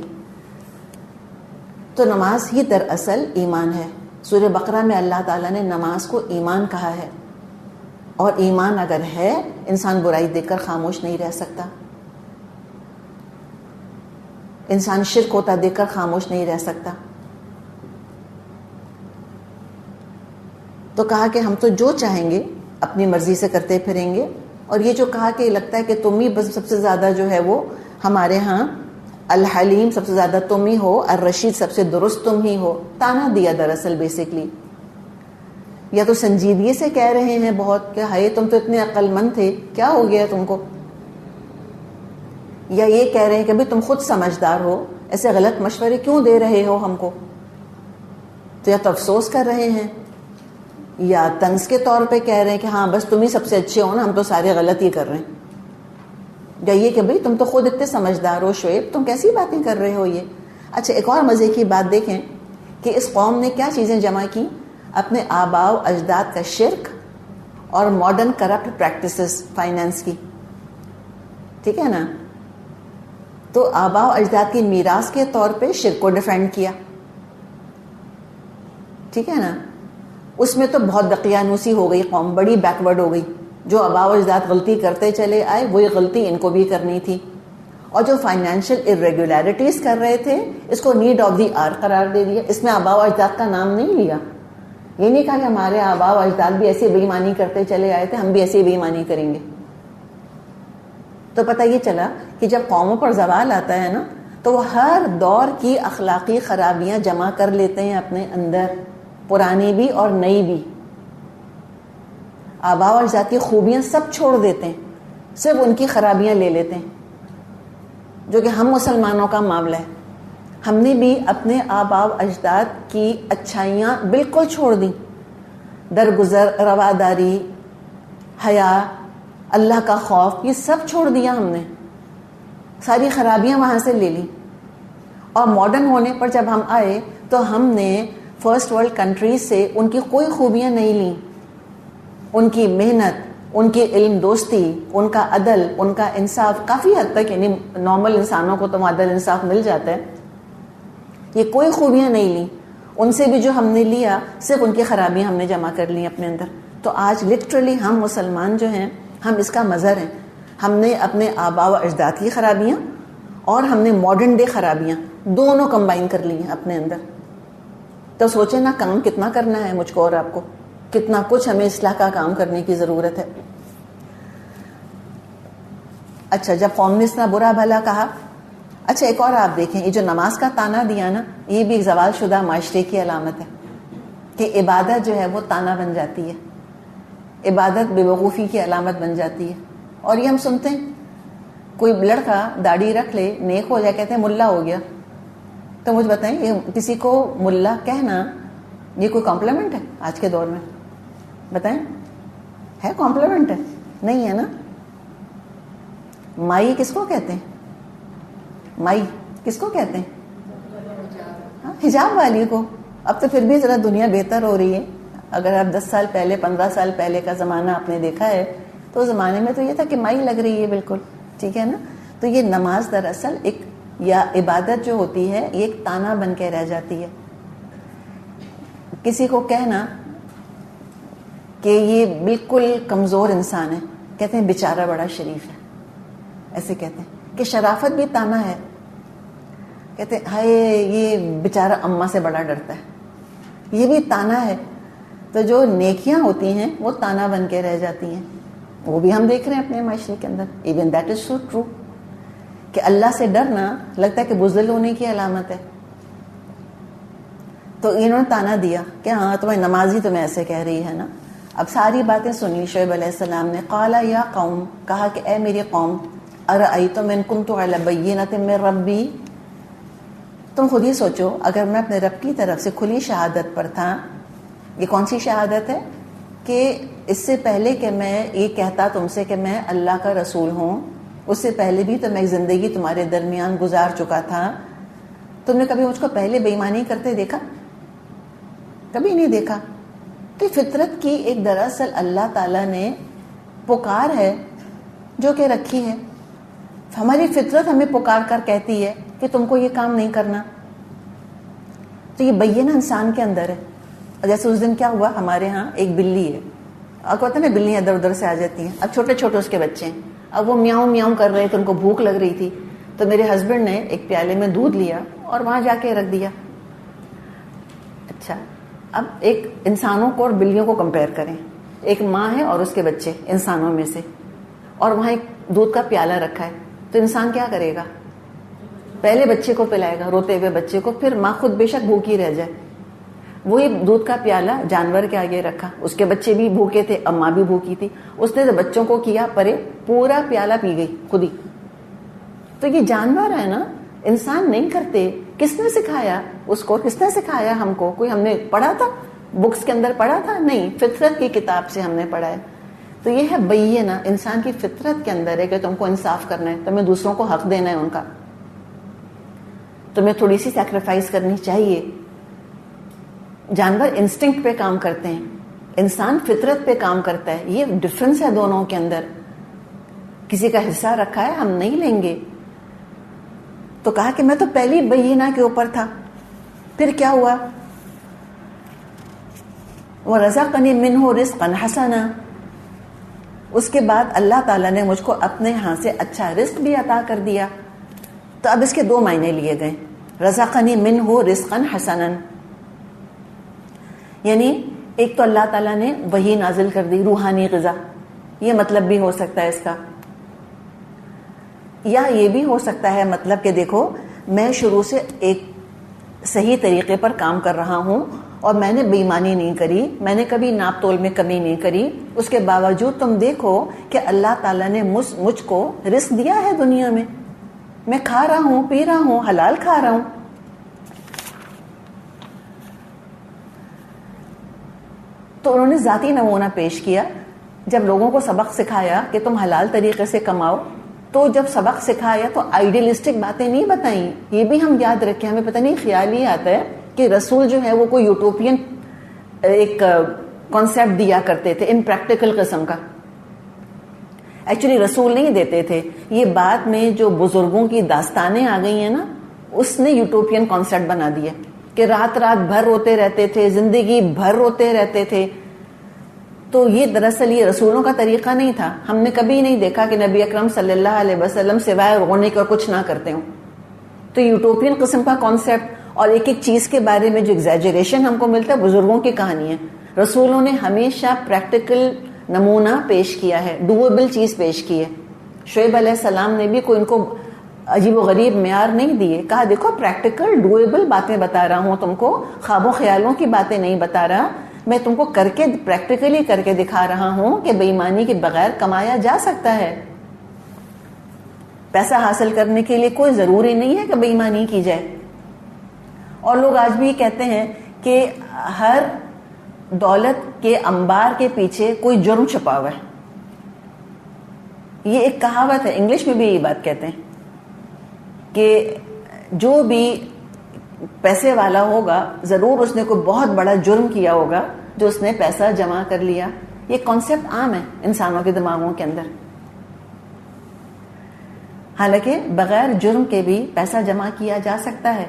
Speaker 1: تو نماز ہی دراصل ایمان ہے. سورہ بقرہ میں اللہ تعالیٰ نے نماز کو ایمان کہا ہے، اور ایمان اگر ہے انسان برائی دیکھ کر خاموش نہیں رہ سکتا، انسان شرک ہوتا دیکھ کر خاموش نہیں رہ سکتا. تو کہا کہ ہم تو جو چاہیں گے اپنی مرضی سے کرتے پھریں گے. اور یہ جو کہا کہ لگتا ہے کہ تم ہی بس سب سے زیادہ جو ہے وہ ہمارے ہاں الحلیم سب سے زیادہ تم ہی ہو، الرشید سب سے درست تم ہی ہو، تانا دیا دراصل بیسکلی. یا تو سنجیدگی سے کہہ رہے ہیں بہت کہ ہائے تم تو اتنے عقل مند تھے، کیا ہو گیا تم کو، یا یہ کہہ رہے ہیں کہ بھئی تم خود سمجھدار ہو، ایسے غلط مشورے کیوں دے رہے ہو ہم کو. تو یا تو افسوس کر رہے ہیں یا طنز کے طور پہ کہہ رہے ہیں کہ ہاں بس تم ہی سب سے اچھے ہو نا، ہم تو سارے غلط ہی کر رہے ہیں. یا یہ کہ بھئی تم تو خود اتنے سمجھدار ہو شعیب، تم کیسی باتیں کر رہے ہو. یہ اچھا ایک اور مزے کی بات دیکھیں کہ اس قوم نے کیا چیزیں جمع کی، اپنے آباء و اجداد کا شرک اور ماڈرن کرپٹ پریکٹسز فائنینس کی، ٹھیک ہے نا. تو آباء و اجداد کی میراث کے طور پہ شرک کو ڈیفینڈ کیا، ٹھیک ہے نا. اس میں تو بہت دقیانوسی ہو گئی، قوم بڑی بیکورڈ ہو گئی. جو آباء و اجداد غلطی کرتے چلے آئے وہی غلطی ان کو بھی کرنی تھی. اور جو فائنینشیل ارریگولیرٹیز کر رہے تھے اس کو نیڈ آف دی آر قرار دے دیا. اس میں آباء و اجداد کا نام نہیں لیا. یہ نہیں کہا کہ ہمارے آباء و اجداد بھی ایسی بے ایمانی کرتے چلے آئے تھے، ہم بھی ایسی بے ایمانی کریں گے. تو پتہ یہ چلا کہ جب قوموں پر زوال آتا ہے نا تو وہ ہر دور کی اخلاقی خرابیاں جمع کر لیتے ہیں اپنے اندر، پرانی بھی اور نئی بھی. آباء و اجداد کی خوبیاں سب چھوڑ دیتے ہیں، صرف ان کی خرابیاں لے لیتے ہیں، جو کہ ہم مسلمانوں کا معاملہ ہے. ہم نے بھی اپنے آباء و اجداد کی اچھائیاں بالکل چھوڑ دیں، درگزر، رواداری، حیا، اللہ کا خوف، یہ سب چھوڑ دیا ہم نے. ساری خرابیاں وہاں سے لے لی. اور ماڈرن ہونے پر جب ہم آئے تو ہم نے فرسٹ ورلڈ کنٹریز سے ان کی کوئی خوبیاں نہیں لیں. ان کی محنت، ان کی علم دوستی، ان کا عدل، ان کا انصاف، کافی حد تک یعنی نارمل انسانوں کو تو عدل انصاف مل جاتا ہے، یہ کوئی خوبیاں نہیں لیں. ان سے بھی جو ہم نے لیا صرف ان کی خرابیاں ہم نے جمع کر لی اپنے اندر. تو آج لٹرلی ہم مسلمان جو ہیں ہم اس کا مظہر ہیں. ہم نے اپنے آباء و اجداد کی خرابیاں اور ہم نے ماڈرن ڈے خرابیاں دونوں کمبائن کر لی ہیں اپنے اندر. تو سوچیں نا کام کتنا کرنا ہے مجھ کو اور آپ کو، کتنا کچھ ہمیں اصلاح کا کام کرنے کی ضرورت ہے. اچھا جب قوم نے اتنا برا بھلا کہا، اچھا ایک اور آپ دیکھیں، یہ جو نماز کا تانا دیا نا، یہ بھی ایک زوال شدہ معاشرے کی علامت ہے کہ عبادت جو ہے وہ تانا بن جاتی ہے، عبادت بے وقوفی کی علامت بن جاتی ہے. اور یہ ہم سنتے ہیں کوئی لڑکا داڑھی رکھ لے، نیک ہو جائے، کہتے ہیں ملا ہو گیا. تو مجھے بتائیں یہ کسی کو ملا کہنا یہ کوئی کمپلیمنٹ ہے آج کے دور میں؟ بتائیں، ہے کمپلیمنٹ ہے؟ نہیں ہے نا. مائی کس کو کہتے ہیں؟ مائی کس کو کہتے ہیں؟ حجاب والی کو. اب تو پھر بھی ذرا دنیا بہتر ہو رہی ہے. اگر آپ 10 سال پہلے 15 سال پہلے کا زمانہ آپ نے دیکھا ہے تو اس زمانے میں تو یہ تھا کہ مائی لگ رہی ہے بالکل، ٹھیک ہے نا. تو یہ نماز دراصل ایک یا عبادت جو ہوتی ہے یہ ایک تانا بن کے رہ جاتی ہے. کسی کو کہنا کہ یہ بالکل کمزور انسان ہے، کہتے ہیں بیچارہ بڑا شریف ہے، ایسے کہتے ہیں. کہ شرافت بھی تانا ہے، کہتے ہیں ہائے یہ بیچارہ اماں سے بڑا ڈرتا ہے، یہ بھی تانا ہے. تو جو نیکیاں ہوتی ہیں وہ تانا بن کے رہ جاتی ہیں. وہ بھی ہم دیکھ رہے ہیں اپنے معاشرے کے اندر. Even that is so true کہ اللہ سے ڈرنا لگتا ہے کہ بزدل ہونے کی علامت ہے. تو انہوں نے تانا دیا کہ ہاں تمہیں نمازی تمہیں ایسے کہہ رہی ہے نا. اب ساری باتیں سنی شعیب علیہ السلام نے. قال یا قوم، کہا کہ اے میری قوم، ارأیتم ان کنت علی بینۃ من ربی، تم خود ہی سوچو اگر میں اپنے رب کی طرف سے کھلی شہادت پر تھا. یہ کون سی شہادت ہے؟ کہ اس سے پہلے کہ میں یہ کہتا تم سے کہ میں اللہ کا رسول ہوں، اس سے پہلے بھی تو میں ایک زندگی تمہارے درمیان گزار چکا تھا. تم نے کبھی مجھ کو پہلے بے ایمانی کرتے دیکھا؟ کبھی نہیں دیکھا. تو فطرت کی ایک دراصل اللہ تعالیٰ نے پکار ہے جو کہ رکھی ہے. ہماری فطرت ہمیں پکار کر کہتی ہے کہ تم کو یہ کام نہیں کرنا. تو یہ بینہ انسان کے اندر ہے. جیسے اس دن کیا ہوا، ہمارے ہاں ایک بلی ہے، آپ کو پتہ نا بلیاں ادھر ادھر سے آ جاتی ہیں. اب چھوٹے چھوٹے اس کے بچے ہیں، اب وہ میاؤں میاؤں کر رہے تھے، ان کو بھوک لگ رہی تھی. تو میرے ہسبینڈ نے ایک پیالے میں دودھ لیا اور وہاں جا کے رکھ دیا. اچھا اب ایک انسانوں کو اور بلیوں کو کمپیئر کریں. ایک ماں ہے اور اس کے بچے انسانوں میں سے، اور وہاں ایک دودھ کا پیالہ رکھا ہے. تو انسان کیا کرے گا؟ پہلے بچے کو پلائے گا، روتے ہوئے بچے کو، پھر ماں خود بے شک بھوکی رہ جائے. وہی دودھ کا پیالہ جانور کے آگے رکھا، اس کے بچے بھی بھوکے تھے، اماں بھی بھوکی تھی. اس نے تو بچوں کو کیا پرے، پورا پیالہ پی گئی خود ہی. تو یہ جانور ہے نا، انسان نہیں کرتے. کس نے سکھایا اس کو؟ کس نے سکھایا ہم کو؟ کوئی ہم نے پڑھا تھا بکس کے اندر پڑھا تھا؟ نہیں، فطرت کی کتاب سے ہم نے پڑھا ہے. تو یہ ہے بینہ، انسان کی فطرت کے اندر ہے کہ تم کو انصاف کرنا ہے، تمہیں دوسروں کو حق دینا ہے ان کا. تمہیں تھوڑی سی سیکریفائس کرنی چاہیے. جانور انسٹنکٹ پہ کام کرتے ہیں, انسان فطرت پہ کام کرتا ہے. یہ ڈفرنس ہے دونوں کے اندر. کسی کا حصہ رکھا ہے, ہم نہیں لیں گے. تو کہا کہ میں تو پہلی بینہ کے اوپر تھا. پھر کیا ہوا؟ وَرَزَقَنِي مِنْهُ رِزْقًا حَسَنًا. اس کے بعد اللہ تعالیٰ نے مجھ کو اپنے ہاں سے اچھا رزق بھی عطا کر دیا. تو اب اس کے دو معنی لیے گئے. رَزَقَنِي مِنْهُ رِزْقًا حَسَنًا, یعنی ایک تو اللہ تعالیٰ نے وحی نازل کر دی, روحانی غذا, یہ مطلب بھی ہو سکتا ہے اس کا. یا یہ بھی ہو سکتا ہے مطلب کہ دیکھو میں شروع سے ایک صحیح طریقے پر کام کر رہا ہوں اور میں نے بے ایمانی نہیں کری, میں نے کبھی ناپ تول میں کمی نہیں کری. اس کے باوجود تم دیکھو کہ اللہ تعالیٰ نے مجھ کو رزق دیا ہے دنیا میں. میں کھا رہا ہوں, پی رہا ہوں, حلال کھا رہا ہوں. تو انہوں نے ذاتی نمونہ پیش کیا. جب لوگوں کو سبق سکھایا کہ تم حلال طریقے سے کماؤ, تو جب سبق سکھایا تو آئیڈیلسٹک باتیں نہیں بتائیں. یہ بھی ہم یاد رکھیں, ہمیں پتہ نہیں خیال ہی آتا ہے کہ رسول جو ہے وہ کوئی یوٹوپین ایک کانسیپٹ دیا کرتے تھے, امپریکٹیکل قسم کا. ایکچولی رسول نہیں دیتے تھے. یہ بعد میں جو بزرگوں کی داستانیں آ گئی ہیں نا, اس نے یوٹوپین کانسیپٹ بنا دیا کہ رات رات بھر روتے رہتے تھے, زندگی بھر روتے رہتے تھے. تو یہ دراصل یہ رسولوں کا طریقہ نہیں تھا. ہم نے کبھی نہیں دیکھا کہ نبی اکرم صلی اللہ علیہ وسلم سوائے رونے کا کچھ نہ کرتے ہوں. تو یوٹوپین قسم کا کانسیپٹ اور ایک ایک چیز کے بارے میں جو ایگزیجریشن ہم کو ملتا ہے, بزرگوں کی کہانی ہے. رسولوں نے ہمیشہ پریکٹیکل نمونہ پیش کیا ہے, ڈویبل چیز پیش کی ہے. شعیب علیہ السلام نے بھی کوئی ان کو عجیب و غریب معیار نہیں دیے. کہا دیکھو پریکٹیکل ڈویبل باتیں بتا رہا ہوں تم کو, خواب و خیالوں کی باتیں نہیں بتا رہا. میں تم کو کر کے پریکٹیکلی کر کے دکھا رہا ہوں کہ بے ایمانی کے بغیر کمایا جا سکتا ہے. پیسہ حاصل کرنے کے لیے کوئی ضروری نہیں ہے کہ بے ایمانی کی جائے. اور لوگ آج بھی کہتے ہیں کہ ہر دولت کے انبار کے پیچھے کوئی جرم چھپا ہوا ہے. یہ ایک کہاوت ہے, انگلش میں بھی یہ بات کہتے ہیں کہ جو بھی پیسے والا ہوگا ضرور اس نے کوئی بہت بڑا جرم کیا ہوگا جو اس نے پیسہ جمع کر لیا. یہ کانسیپٹ عام ہے انسانوں کے دماغوں کے اندر. حالانکہ بغیر جرم کے بھی پیسہ جمع کیا جا سکتا ہے.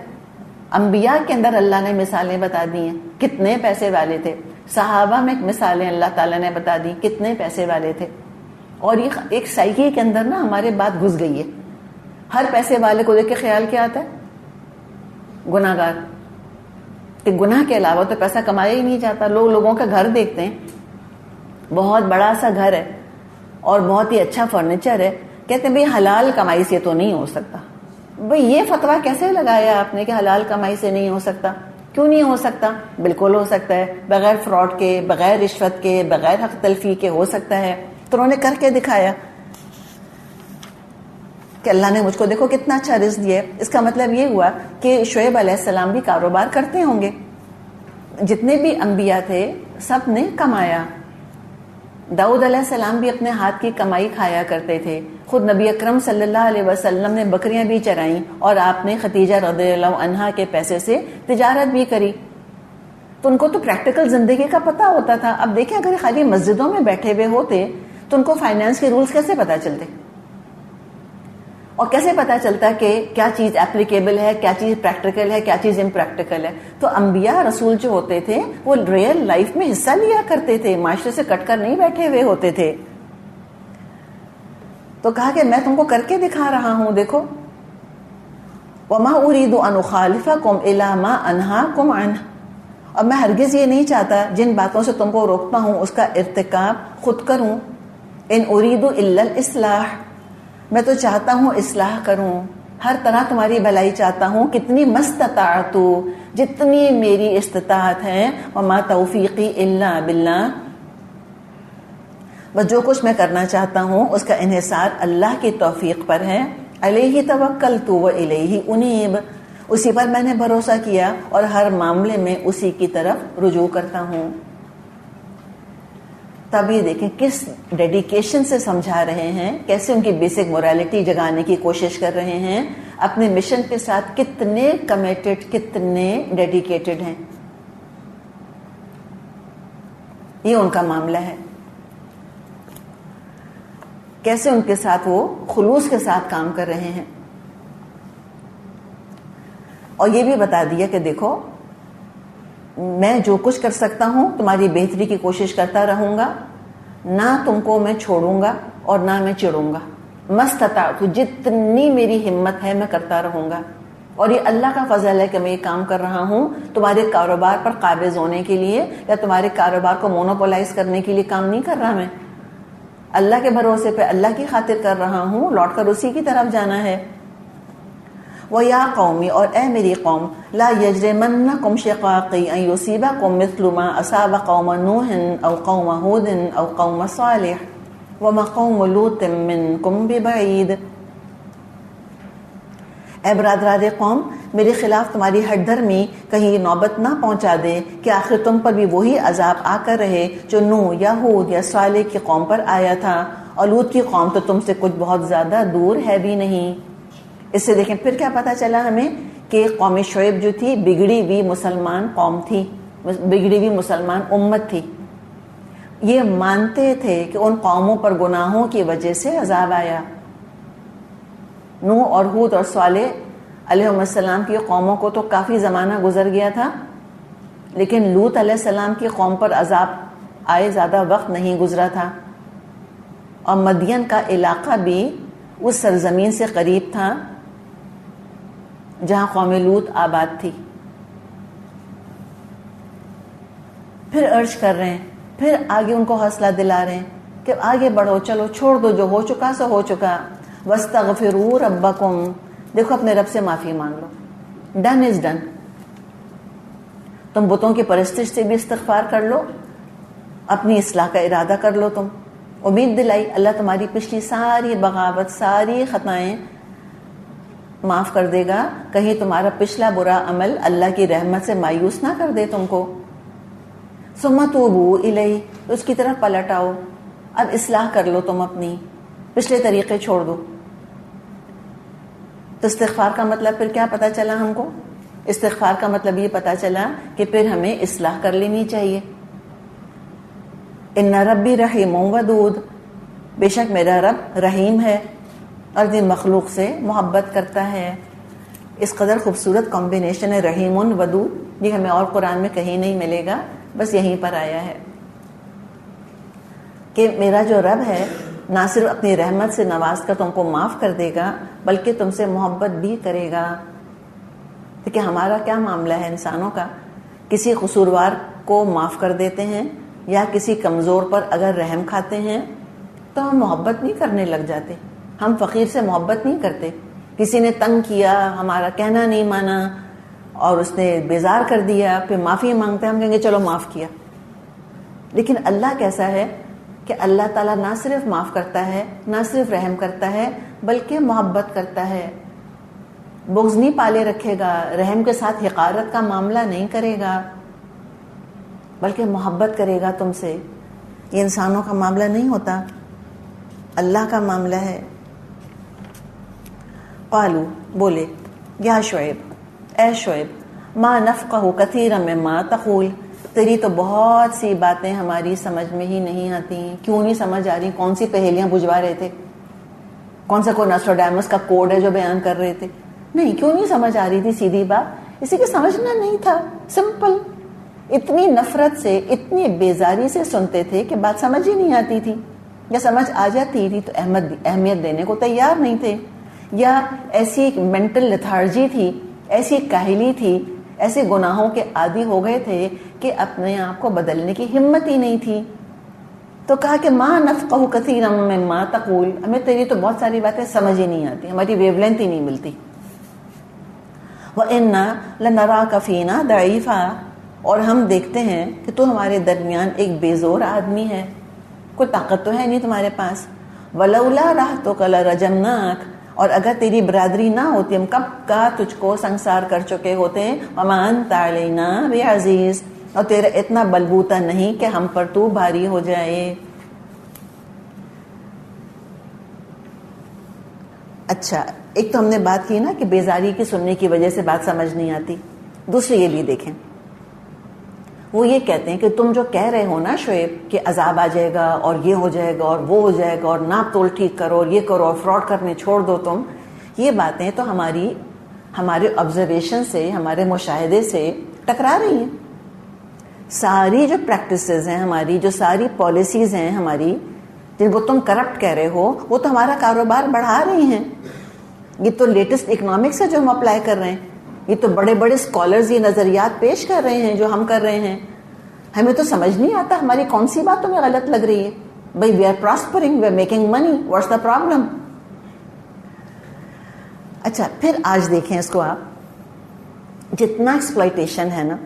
Speaker 1: انبیاء کے اندر اللہ نے مثالیں بتا دی ہیں, کتنے پیسے والے تھے. صحابہ میں مثالیں اللہ تعالیٰ نے بتا دی, کتنے پیسے والے تھے. اور یہ ایک سائیکی کے اندر نا ہمارے بات گھس گئی ہے. ہر پیسے والے کو دیکھ کے خیال کیا آتا ہے؟ گناہ گار. کہ گناہ کے علاوہ تو پیسہ کمایا ہی نہیں جاتا. لوگوں کا گھر دیکھتے ہیں, بہت بڑا سا گھر ہے اور بہت ہی اچھا فرنیچر ہے, کہتے ہیں بھئی حلال کمائی سے تو نہیں ہو سکتا. بھئی یہ فتویٰ کیسے لگایا آپ نے کہ حلال کمائی سے نہیں ہو سکتا؟ کیوں نہیں ہو سکتا؟ بالکل ہو سکتا ہے, بغیر فراڈ کے, بغیر رشوت کے, بغیر حق تلفی کے ہو سکتا ہے. تو انہوں نے کر کے دکھایا کہ اللہ نے مجھ کو دیکھو کتنا اچھا رزق دیا ہے. اس کا مطلب یہ ہوا کہ شعیب علیہ السلام بھی کاروبار کرتے ہوں گے. جتنے بھی انبیاء تھے سب نے کمایا. داؤد علیہ السلام بھی اپنے ہاتھ کی کمائی کھایا کرتے تھے. خود نبی اکرم صلی اللہ علیہ وسلم نے بکریاں بھی چرائیں اور آپ نے خدیجہ رضی اللہ عنہا کے پیسے سے تجارت بھی کری. تو ان کو تو پریکٹیکل زندگی کا پتہ ہوتا تھا. اب دیکھیں اگر خالی مسجدوں میں بیٹھے ہوئے ہوتے تو ان کو فائنانس کے رولز کیسے پتہ چلتے, اور کیسے پتا چلتا کہ کیا چیز اپلیکیبل ہے, کیا چیز پریکٹیکل ہے, کیا چیز امپریکٹیکل ہے. تو انبیاء رسول جو ہوتے تھے وہ ریئل لائف میں حصہ لیا کرتے تھے, معاشرے سے کٹ کر نہیں بیٹھے ہوئے ہوتے تھے. تو کہا کہ میں تم کو کر کے دکھا رہا ہوں, دیکھو. وَمَا أُرِيدُ أَنْ أُخَالِفَكُمْ إِلَىٰ مَا أَنْهَاكُمْ عَنْهُ, اور میں ہرگز یہ نہیں چاہتا جن باتوں سے تم کو روکتا ہوں اس کا ارتکاب خود کروں. إِنْ أُرِيدُ إِلَّا الْإِصْلَاحَ, میں تو چاہتا ہوں اصلاح کروں, ہر طرح تمہاری بھلائی چاہتا ہوں. کتنی مستطاعت, جتنی میری استطاعت ہے. وما توفیقی الا باللہ, بس جو کچھ میں کرنا چاہتا ہوں اس کا انحصار اللہ کی توفیق پر ہے. علیہ توکلت و الیہ انیب, اسی پر میں نے بھروسہ کیا اور ہر معاملے میں اسی کی طرف رجوع کرتا ہوں. تب یہ دیکھیں کس ڈیڈیکیشن سے سمجھا رہے ہیں, کیسے ان کی بیسک موریلٹی جگانے کی کوشش کر رہے ہیں. اپنے مشن کے ساتھ کتنے کمیٹڈ، کتنے ڈیڈیکیٹڈ ہیں. یہ ان کا معاملہ ہے، کیسے ان کے ساتھ وہ خلوص کے ساتھ کام کر رہے ہیں. اور یہ بھی بتا دیا کہ دیکھو میں جو کچھ کر سکتا ہوں تمہاری بہتری کی کوشش کرتا رہوں گا، نہ تم کو میں چھوڑوں گا اور نہ میں چڑوں گا. مستطاعت، جتنی میری ہمت ہے میں کرتا رہوں گا. اور یہ اللہ کا فضل ہے کہ میں یہ کام کر رہا ہوں تمہارے کاروبار پر قابض ہونے کے لیے یا تمہارے کاروبار کو مونوپولائز کرنے کے لیے کام نہیں کر رہا. میں اللہ کے بھروسے پہ اللہ کی خاطر کر رہا ہوں، لوٹ کر اسی کی طرف جانا ہے. وَيَا قَوْمِ، اور اے میری قوم، لَا يَجْرِمَنَّكُمْ شِقَاقِي أَن يُصِيبَكُم مِّثْلُ مَا أَصَابَ قَوْمَ نُوحٍ أَوْ قَوْمَ هُودٍ أَوْ قَوْمَ صَالِحٍ وَمَا قَوْمُ لُوطٍ مِّنكُمْ بِبَعِيدٍ. اے برادران قوم، میرے خلاف تمہاری ہٹ دھرمی کہیں نوبت نہ پہنچا دے کہ آخر تم پر بھی وہی عذاب آ کر رہے جو نوح یا ہود یا صالح کی قوم پر آیا تھا. اور لوط کی قوم تو تم سے کچھ بہت زیادہ دور ہے بھی نہیں. اس سے دیکھیں پھر کیا پتا چلا ہمیں کہ قوم شعیب جو تھی بگڑی ہوئی مسلمان قوم تھی، بگڑی ہوئی مسلمان امت تھی. یہ مانتے تھے کہ ان قوموں پر گناہوں کی وجہ سے عذاب آیا. نوح اور ہود اور صالح علیہ السلام کی قوموں کو تو کافی زمانہ گزر گیا تھا، لیکن لوط علیہ السلام کی قوم پر عذاب آئے زیادہ وقت نہیں گزرا تھا. اور مدین کا علاقہ بھی اس سرزمین سے قریب تھا جہاں قوم لوط آباد تھی. پھر عرض کر رہے ہیں، پھر آگے ان کو حوصلہ دلا رہے ہیں کہ آگے بڑھو، چلو چھوڑ دو، جو ہو چکا سو ہو چکا. وَاسْتَغْفِرُوا رَبَّكُمْ، دیکھو اپنے رب سے معافی مانگ لو. Done is done. تم بتوں کی پرستش سے بھی استغفار کر لو، اپنی اصلاح کا ارادہ کر لو. تم امید دلائی اللہ تمہاری پچھلی ساری بغاوت، ساری خطائیں معاف کر دے گا. کہیں تمہارا پچھلا برا عمل اللہ کی رحمت سے مایوس نہ کر دے تم کو. ثم توبوا الیہ، اس کی طرف پلٹ آؤ. اب اصلاح کر لو، تم اپنی پچھلے طریقے چھوڑ دو. تو استغفار کا مطلب پھر کیا پتا چلا ہم کو؟ استغفار کا مطلب یہ پتا چلا کہ پھر ہمیں اصلاح کر لینی چاہیے. ان ربی رحیم ودود، بے شک میرا رب رحیم ہے اور دن مخلوق سے محبت کرتا ہے. اس قدر خوبصورت کمبینیشن ہے رحیم ودود، یہ ہمیں اور قرآن میں کہیں نہیں ملے گا، بس یہیں پر آیا ہے کہ میرا جو رب ہے نہ صرف اپنی رحمت سے نواز کر تم کو معاف کر دے گا بلکہ تم سے محبت بھی کرے گا. کہ ہمارا کیا معاملہ ہے انسانوں کا، کسی قصوروار کو معاف کر دیتے ہیں یا کسی کمزور پر اگر رحم کھاتے ہیں تو ہم محبت نہیں کرنے لگ جاتے. ہم فقیر سے محبت نہیں کرتے. کسی نے تنگ کیا، ہمارا کہنا نہیں مانا اور اس نے بیزار کر دیا، پھر معافی مانگتے ہیں، ہم کہیں گے چلو معاف کیا. لیکن اللہ کیسا ہے کہ اللہ تعالیٰ نہ صرف معاف کرتا ہے، نہ صرف رحم کرتا ہے، بلکہ محبت کرتا ہے. بغض نہیں پالے رکھے گا، رحم کے ساتھ حقارت کا معاملہ نہیں کرے گا، بلکہ محبت کرے گا تم سے. یہ انسانوں کا معاملہ نہیں ہوتا، اللہ کا معاملہ ہے. قالو، بولے، یا شعیب، اے شعیب، ما نفقہ کثیرا مما تقول، تیری تو بہت سی باتیں ہماری سمجھ میں ہی نہیں آتی. کیوں نہیں سمجھ آ رہی؟ کون سی پہیلیاں بجھوا رہے تھے؟ کون سا کوئی ناسٹراڈیمس کا کوڈ ہے جو بیان کر رہے تھے؟ نہیں، کیوں نہیں سمجھ آ رہی تھی؟ سیدھی بات، اسی کے سمجھنا نہیں تھا. سمپل. اتنی نفرت سے، اتنی بیزاری سے سنتے تھے کہ بات سمجھ ہی نہیں آتی تھی، یا سمجھ آ جاتی تھی تو اہمیت دینے کو تیار نہیں تھے، یا ایسی ایک مینٹل لیتھارجی تھی، ایسی کاہلی تھی، ایسے گناہوں کے عادی ہو گئے تھے کہ اپنے آپ کو بدلنے کی ہمت ہی نہیں تھی. تو کہا کہ ما نفقہ کثیرا مما تقول، ہمیں تیری تو بہت ساری باتیں سمجھ ہی نہیں آتی، ہماری ویو لینتھ ہی نہیں ملتی. وَإِنَّا لَنَرَاكَ فِينَا ضَعِيفًا، اور ہم دیکھتے ہیں کہ تو ہمارے درمیان ایک بے زور آدمی ہے، کوئی طاقت تو ہے نہیں تمہارے پاس. وَلَوْلَا رَحْتُكَ لَرَجَمْنَاكَ، اور اگر تیری برادری نہ ہوتی ہم کب کا تجھ کو سنسار کر چکے ہوتے. وَمَا أَنْتَ عَلَيْنَا بِعَزِيزٍ، اور تیرا اتنا بلبوتا نہیں کہ ہم پر تو بھاری ہو جائے. اچھا، ایک تو ہم نے بات کی نا کہ بیزاری کی سننے کی وجہ سے بات سمجھ نہیں آتی. دوسری یہ بھی دیکھیں, وہ یہ کہتے ہیں کہ تم جو کہہ رہے ہو نا شعیب کہ عذاب آ جائے گا اور یہ ہو جائے گا اور وہ ہو جائے گا اور ناپ تول ٹھیک کرو اور یہ کرو اور فراڈ کرنے چھوڑ دو تم, یہ باتیں تو ہمارے آبزرویشن سے, ہمارے مشاہدے سے ٹکرا رہی ہیں. ساری جو پریکٹسز ہیں ہماری, جو ساری پالیسیز ہیں ہماری, جن کو تم کرپٹ کہہ رہے ہو, وہ تو ہمارا کاروبار بڑھا رہی ہیں. یہ تو لیٹسٹ اکنامکس ہے جو ہم اپلائی کر رہے ہیں, یہ تو بڑے بڑے اسکالرز یہ نظریات پیش کر رہے ہیں جو ہم کر رہے ہیں. ہمیں تو سمجھ نہیں آتا ہماری کون سی بات تمہیں غلط لگ رہی ہے. بھائی we are prospering, we are making money, what's the problem. اچھا پھر آج دیکھیں اس کو آپ, جتنا ایکسپلائٹیشن ہے نا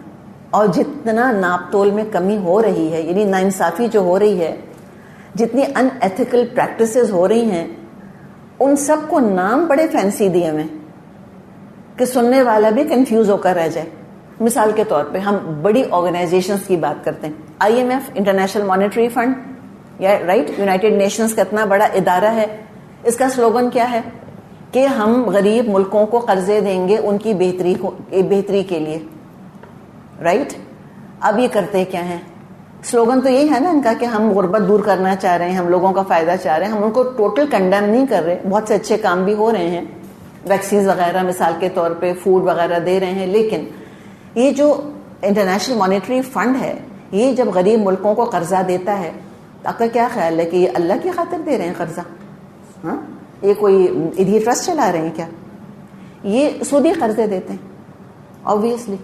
Speaker 1: اور جتنا ناپ تول میں کمی ہو رہی ہے, یعنی ناانصافی جو ہو رہی ہے, جتنی ان ایتھیکل پریکٹسز ہو رہی ہیں, ان سب کو نام بڑے فینسی دیے ہوئے کہ سننے والا بھی کنفیوز ہو کر رہ جائے. مثال کے طور پہ ہم بڑی آرگنائزیشنز کی بات کرتے ہیں, IMF انٹرنیشنل مانیٹری فنڈ, یا رائٹ, یونائٹڈ نیشنز کا اتنا بڑا ادارہ ہے, اس کا سلوگن کیا ہے کہ ہم غریب ملکوں کو قرضے دیں گے ان کی بہتری کے لیے, رائٹ. اب یہ کرتے کیا ہیں, سلوگن تو یہی ہے نا ان کا کہ ہم غربت دور کرنا چاہ رہے ہیں, ہم لوگوں کا فائدہ چاہ رہے ہیں. ہم ان کو ٹوٹل کنڈیم نہیں کر رہے, بہت سے اچھے کام بھی ہو رہے ہیں, ویکسینز وغیرہ مثال کے طور پہ, فوڈ وغیرہ دے رہے ہیں. لیکن یہ جو انٹرنیشنل مانیٹری فنڈ ہے, یہ جب غریب ملکوں کو قرضہ دیتا ہے, آپ کا کیا خیال ہے کہ یہ اللہ کی خاطر دے رہے ہیں قرضہ؟ ہاں, یہ کوئی ایڈی ٹرسٹ چلا رہے ہیں کیا؟ یہ سودی قرضے دیتے ہیں آبویسلی,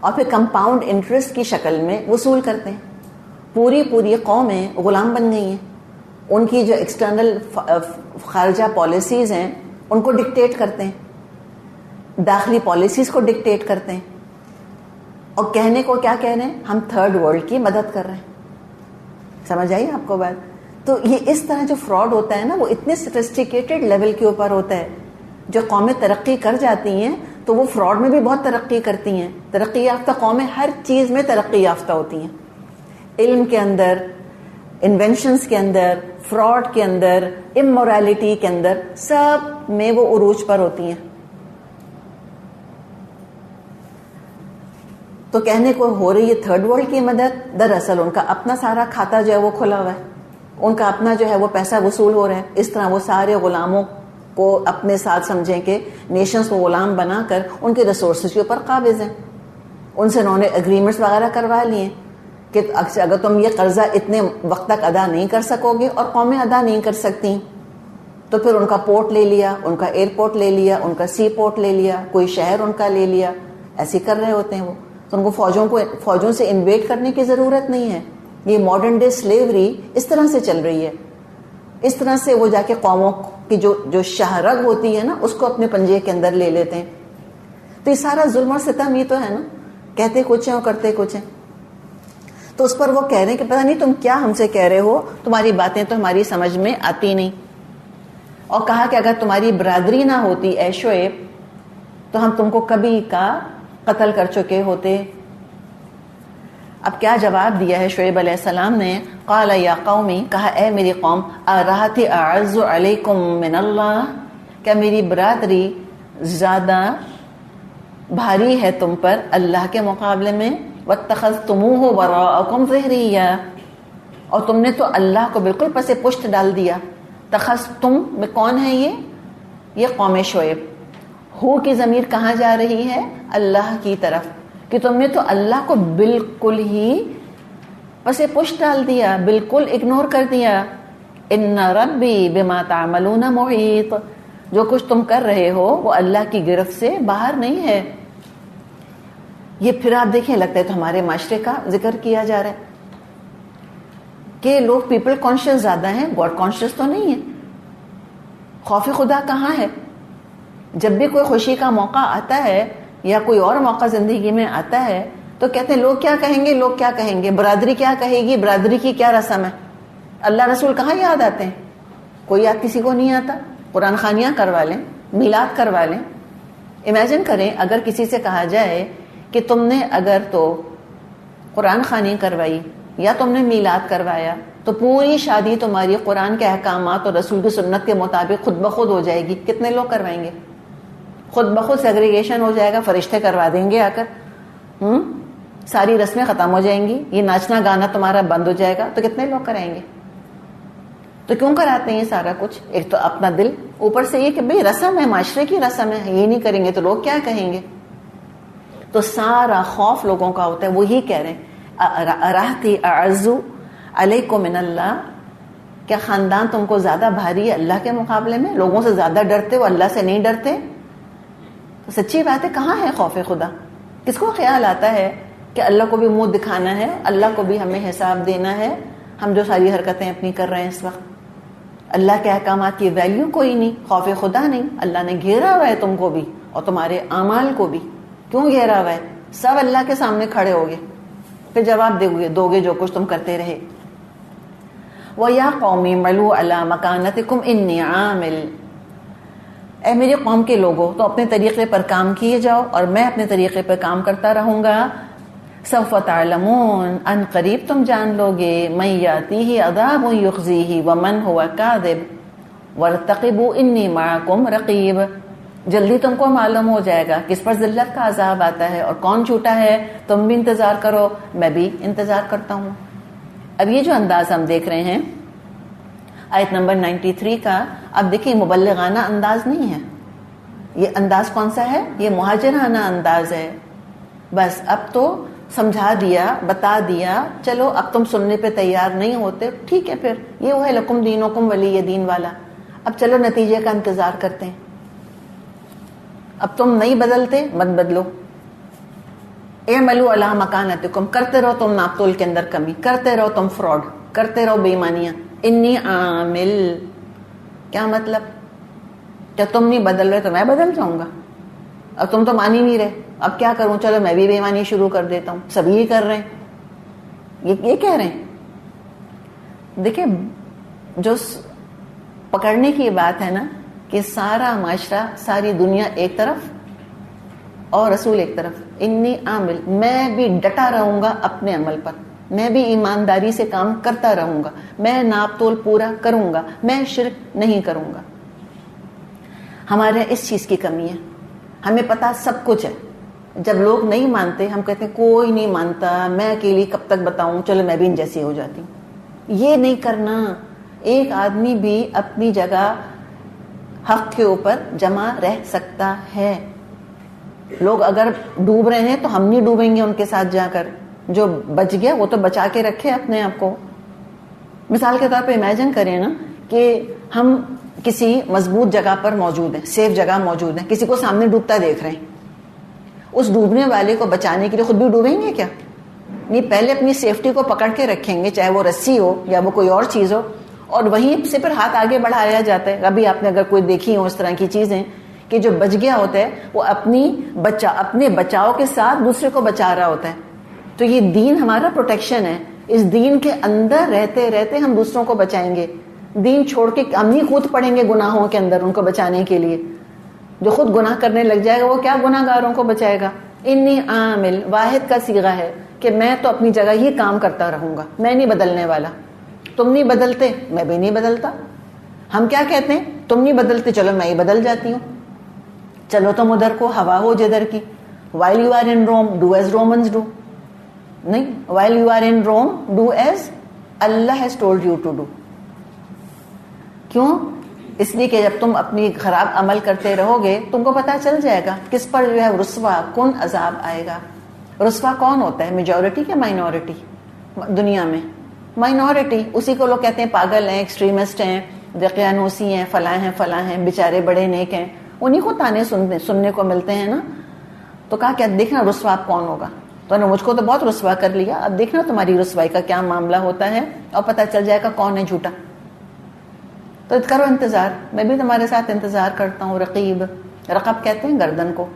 Speaker 1: اور پھر کمپاؤنڈ انٹرسٹ کی شکل میں وصول کرتے ہیں. پوری قومیں غلام بن گئی ہیں, ان کی جو ایکسٹرنل خارجہ پالیسیز ہیں ان کو ڈکٹیٹ کرتے ہیں, داخلی پالیسیز کو ڈکٹیٹ کرتے ہیں, اور کہنے کو کیا کہہ رہے ہیں, ہم تھرڈ ورلڈ کی مدد کر رہے ہیں. سمجھ آئی آپ کو بات؟ تو یہ اس طرح جو فراڈ ہوتا ہے نا, وہ اتنے سفسٹیکیٹڈ لیول کے اوپر ہوتا ہے. جو قومیں ترقی کر جاتی ہیں تو وہ فراڈ میں بھی بہت ترقی کرتی ہیں. ترقی یافتہ قومیں ہر چیز میں ترقی یافتہ ہوتی ہیں, علم کے اندر, انوینشنز کے اندر, فراڈ کے اندر, امورالٹی کے اندر, سب میں وہ عروج پر ہوتی ہیں. تو کہنے کو ہو رہی ہے تھرڈ ورلڈ کی مدد, دراصل ان کا اپنا سارا کھاتا جو ہے وہ کھلا ہوا ہے, ان کا اپنا جو ہے وہ پیسہ وصول ہو رہا ہے. اس طرح وہ سارے غلاموں کو اپنے ساتھ سمجھیں کہ نیشنز کو غلام بنا کر ان کے ریسورسز کے اوپر قابض ہیں. ان سے انہوں نے اگریمنٹس وغیرہ کروا لیے کہ اگر تم یہ قرضہ اتنے وقت تک ادا نہیں کر سکو گے, اور قومیں ادا نہیں کر سکتی, تو پھر ان کا پورٹ لے لیا, ان کا ایئرپورٹ لے لیا, ان کا سی پورٹ لے لیا, کوئی شہر ان کا لے لیا. ایسے کر رہے ہوتے ہیں وہ. تو ان کو فوجوں سے انویٹ کرنے کی ضرورت نہیں ہے. یہ ماڈرن ڈے سلیوری اس طرح سے چل رہی ہے. اس طرح سے وہ جا کے قوموں کی جو شہرگ ہوتی ہے نا, اس کو اپنے پنجے کے اندر لے لیتے ہیں. تو یہ سارا ظلم اور ستم یہ تو ہے نا, کہتے کچھ ہیں اور کرتے کچھ ہیں. تو اس پر وہ کہہ رہے ہیں کہ پتہ نہیں تم کیا ہم سے کہہ رہے ہو, تمہاری باتیں تو ہماری سمجھ میں آتی نہیں. اور کہا کہ اگر تمہاری برادری نہ ہوتی اے شعیب تو ہم تم کو کبھی کا قتل کر چکے ہوتے. اب کیا جواب دیا ہے شعیب علیہ السلام نے؟ قال یا قومی, کہا اے میری قوم, ارہت اعز علیکم من اللہ, کیا میری برادری زیادہ بھاری ہے تم پر اللہ کے مقابلے میں؟ واتخذتموہ وراءکم ظہریہ, اور تم نے تو اللہ کو بالکل پس پشت ڈال دیا. تخذتم میں کون ہے یہ قوم شعیب. ہو کی ضمیر کہاں جا رہی ہے؟ اللہ کی طرف, کہ تم نے تو اللہ کو بالکل ہی پس پشت ڈال دیا, بالکل اگنور کر دیا. ان ربی بما تعملون محیط, جو کچھ تم کر رہے ہو وہ اللہ کی گرفت سے باہر نہیں ہے. یہ پھر آپ دیکھیں, لگتا ہے تو ہمارے معاشرے کا ذکر کیا جا رہا ہے کہ لوگ پیپل کانشیس زیادہ ہیں, گاڈ کانشیس تو نہیں ہے. خوف خدا کہاں ہے؟ جب بھی کوئی خوشی کا موقع آتا ہے یا کوئی اور موقع زندگی میں آتا ہے تو کہتے ہیں لوگ کیا کہیں گے, لوگ کیا کہیں گے, برادری کیا کہے گی, برادری کی کیا رسم ہے. اللہ رسول کہاں یاد آتے ہیں؟ کوئی یاد کسی کو نہیں آتا. قرآن خوانیاں کروا لیں, میلاد کروا لیں. امیجن کریں اگر کسی سے کہا جائے کہ تم نے اگر تو قرآن خوانی کروائی یا تم نے میلاد کروایا تو پوری شادی تمہاری قرآن کے احکامات اور رسول کی سنت کے مطابق خود بخود ہو جائے گی. کتنے لوگ کروائیں گے؟ خود بخود سیگریگیشن ہو جائے گا, فرشتے کروا دیں گے آ کر. ساری رسمیں ختم ہو جائیں گی, یہ ناچنا گانا تمہارا بند ہو جائے گا, تو کتنے لوگ کرائیں گے؟ تو کیوں کراتے ہیں یہ سارا کچھ؟ ایک تو اپنا دل, اوپر سے یہ کہ بھئی رسم ہے, معاشرے کی رسم ہے, یہ نہیں کریں گے تو لوگ کیا کہیں گے. تو سارا خوف لوگوں کا ہوتا ہے. وہی کہہ رہے ہیں راحتی اعزو علیکم من اللہ, کیا خاندان تم کو زیادہ بھاری ہے اللہ کے مقابلے میں؟ لوگوں سے زیادہ ڈرتے ہو, اللہ سے نہیں ڈرتے؟ تو سچی بات ہے, کہاں ہے خوف خدا؟ کس کو خیال آتا ہے کہ اللہ کو بھی منہ دکھانا ہے, اللہ کو بھی ہمیں حساب دینا ہے؟ ہم جو ساری حرکتیں اپنی کر رہے ہیں اس وقت, اللہ کے احکامات کی ویلیو کوئی نہیں, خوف خدا نہیں. اللہ نے گھیرا ہوا ہے تم کو بھی اور تمہارے اعمال کو بھی. کیوں گھیرا ہوا ہے؟ سب اللہ کے سامنے کھڑے ہوگے, پھر جواب دو گے جو کچھ تم کرتے رہے. وَيَا قَوْمِ اعْمَلُوا عَلَىٰ مَكَانَتِكُمْ إِنِّي عَامِلٌ, اے میرے قوم کے لوگوں تو اپنے طریقے پر کام کیے جاؤ اور میں اپنے طریقے پر کام کرتا رہوں گا. سوف تعلمون, ان قریب تم جان لو گے, من یاتیہ عذاب یخزیہ ومن هو کاذب وارتقبوا انی معکم رقیب, جلدی تم کو معلوم ہو جائے گا کس پر ذلت کا عذاب آتا ہے اور کون جھوٹا ہے. تم بھی انتظار کرو, میں بھی انتظار کرتا ہوں. اب یہ جو انداز ہم دیکھ رہے ہیں آیت نمبر 93 کا, اب دیکھیں مبلغانہ انداز نہیں ہے. یہ انداز کون سا ہے؟ یہ مہاجرانہ انداز ہے. بس اب تو سمجھا دیا, بتا دیا, چلو اب تم سننے پہ تیار نہیں ہوتے, ٹھیک ہے, پھر یہ وہ ہے لکم دینکم ولی دین والا. اب چلو نتیجے کا انتظار کرتے ہیں. اب تم نہیں بدلتے, مت بدلو. اعملوا علی مکانتکم, کرتے رہو تم ناپتول کے اندر کمی, کرتے رہو تم فراڈ, کرتے رہو بے ایمانیاں. انی عامل, کیا مطلب؟ جب تم نہیں بدل رہے تو میں بدل جاؤں گا؟ اب تم تو مان ہی نہیں رہے, اب کیا کروں, چلو میں بھی بے ایمانی شروع کر دیتا ہوں. سب یہ کر رہے ہیں, یہ کہہ رہے ہیں. دیکھیں جو پکڑنے کی بات ہے نا کہ سارا معاشرہ, ساری دنیا ایک طرف اور رسول ایک طرف. انی عامل, میں بھی ڈٹا رہوں گا اپنے عمل پر, میں بھی ایمانداری سے کام کرتا رہوں گا, میں ناپ تول پورا کروں گا, میں شرک نہیں کروں گا. ہمارے اس چیز کی کمی ہے, ہمیں پتا سب کچھ ہے. جب لوگ نہیں مانتے ہم کہتے ہیں کوئی نہیں مانتا, میں اکیلی کب تک بتاؤں, چلو میں بھی ان جیسی ہو جاتی ہوں. یہ نہیں کرنا. ایک آدمی بھی اپنی جگہ حق کے اوپر جمع رہ سکتا ہے. لوگ اگر ڈوب رہے ہیں تو ہم نہیں ڈوبیں گے ان کے ساتھ جا کر. جو بچ گیا وہ تو بچا کے رکھے اپنے آپ کو. مثال کے طور پہ امیجن کریں نا کہ ہم کسی مضبوط جگہ پر موجود ہیں, سیف جگہ موجود ہیں, کسی کو سامنے ڈوبتا دیکھ رہے ہیں. اس ڈوبنے والے کو بچانے کے لیے خود بھی ڈوبیں گے کیا؟ نہیں, پہلے اپنی سیفٹی کو پکڑ کے رکھیں گے, چاہے وہ رسی ہو یا وہ کوئی اور چیز ہو, اور وہیں سے پھر ہاتھ آگے بڑھایا جاتا ہے. ابھی آپ نے اگر کوئی دیکھی ہو اس طرح کی چیزیں کہ جو بچ گیا ہوتا ہے وہ اپنے بچاؤ کے ساتھ دوسرے کو بچا رہا ہوتا ہے. تو یہ دین ہمارا پروٹیکشن ہے. اس دین کے اندر رہتے رہتے ہم دوسروں کو بچائیں گے. دین چھوڑ کے ہم نہیں کود پڑیں گے گناہوں کے اندر ان کو بچانے کے لیے. جو خود گناہ کرنے لگ جائے گا وہ کیا گناہ گاروں کو بچائے گا؟ انی عامل واحد کا صیغہ ہے کہ میں تو اپنی جگہ ہی کام کرتا رہوں گا, میں نہیں بدلنے والا. تم نہیں بدلتے, میں بھی نہیں بدلتا. ہم کیا کہتے ہیں, تم نہیں بدلتے, چلو میں ہی بدل جاتی ہوں. چلو تم ادھر کو ہوا ہو جدھر کی. while you are in Rome do as Romans do. نہیں, while you are in Rome do as Allah has told you to do. کیوں؟ اس لیے کہ جب تم اپنی خراب عمل کرتے رہو گے تم کو پتا چل جائے گا کس پر جو ہے رسوا کن عذاب آئے گا. رسوا کون ہوتا ہے, میجورٹی یا مائنورٹی؟ دنیا میں مائنورٹی. اسی کو لوگ کہتے ہیں پاگل ہیں, ایکسٹریمسٹ ہیں, دقیانوسی ہیں, فلاں ہیں, بیچارے بڑے نیک ہیں. انہیں کو تانے سننے کو ملتے ہیں نا. تو کہا کہ دیکھنا رسوا آپ کون ہوگا. تو نے مجھ کو تو بہت رسوا کر لیا, اب دیکھنا تمہاری رسوائی کا کیا معاملہ ہوتا ہے اور پتہ چل جائے گا کون ہے جھوٹا. تو کرو انتظار, میں بھی تمہارے ساتھ انتظار کرتا ہوں. رقیب, رقب کہتے ہیں گردن کو.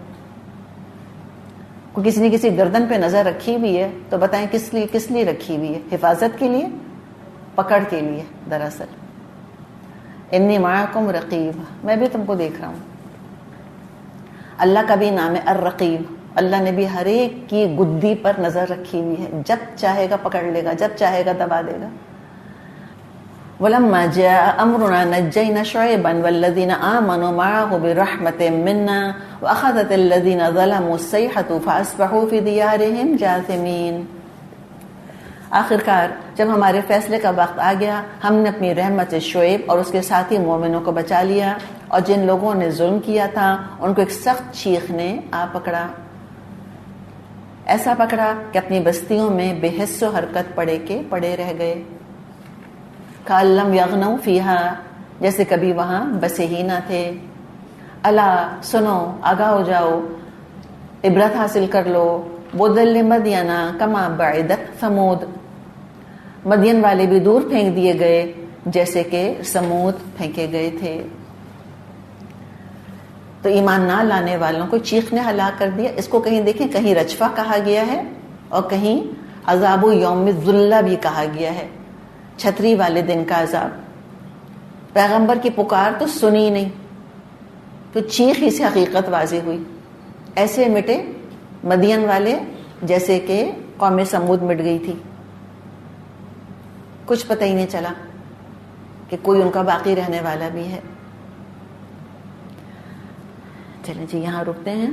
Speaker 1: کسی نے کسی گردن پہ نظر رکھی ہوئی ہے تو بتائیں کس لیے رکھی ہوئی ہے؟ حفاظت کے لیے, پکڑ کے لیے. دراصل انی معکم رقیب, میں بھی تم کو دیکھ رہا ہوں. اللہ کا بھی نام ہے الرقیب. اللہ نے بھی ہر ایک کی گدی پر نظر رکھی ہوئی ہے، جب چاہے گا پکڑ لے گا، جب چاہے گا دبا دے گا. وَلَمَّا جَاءَ أَمْرُنَا نَجَّيْنَا شُعَيْبًا وَالَّذِينَ آمَنُوا مَعَهُ بِرَحْمَةٍ مِنَّا وَأَخَذَتِ الَّذِينَ ظَلَمُوا الصَّيْحَةُ فَأَصْبَحُوا فِي دِيَارِهِمْ جَاثِمِينَ. آخرکار جب ہمارے فیصلے کا وقت آ گیا، ہم نے اپنی رحمت سے شعیب اور اس کے ساتھی مومنوں کو بچا لیا، اور جن لوگوں نے ظلم کیا تھا ان کو ایک سخت چیخ نے آ پکڑا، ایسا پکڑا کہ اپنی بستیوں میں بے حس و حرکت پڑے کے پڑے رہ گئے. کَأَن لَّمْ يَغْنَوْا فِيهَا، جیسے کبھی وہاں بسے ہی نہ تھے. الا سنو، آگاہ ہو جاؤ، عبرت حاصل کر لو. بُعْدًا لِّمَدْيَنَ كَمَا بَعِدَتْ ثَمُودُ، مدین والے بھی دور پھینک دیے گئے جیسے کہ سمود پھینکے گئے تھے. تو ایمان نہ لانے والوں کو چیخ نے ہلاک کر دیا. اس کو کہیں دیکھیں، کہیں رجفہ کہا گیا ہے اور کہیں عذاب یوم الذلہ بھی کہا گیا ہے، چھتری والے دن کا عذاب. پیغمبر کی پکار تو سنی نہیں، تو چیخ ہی سے حقیقت واضح ہوئی. ایسے مٹے مدین والے جیسے کہ قوم سمود مٹ گئی تھی، کچھ پتہ ہی نہیں چلا کہ کوئی ان کا باقی رہنے والا بھی ہے. چلیں جی، یہاں رکتے ہیں.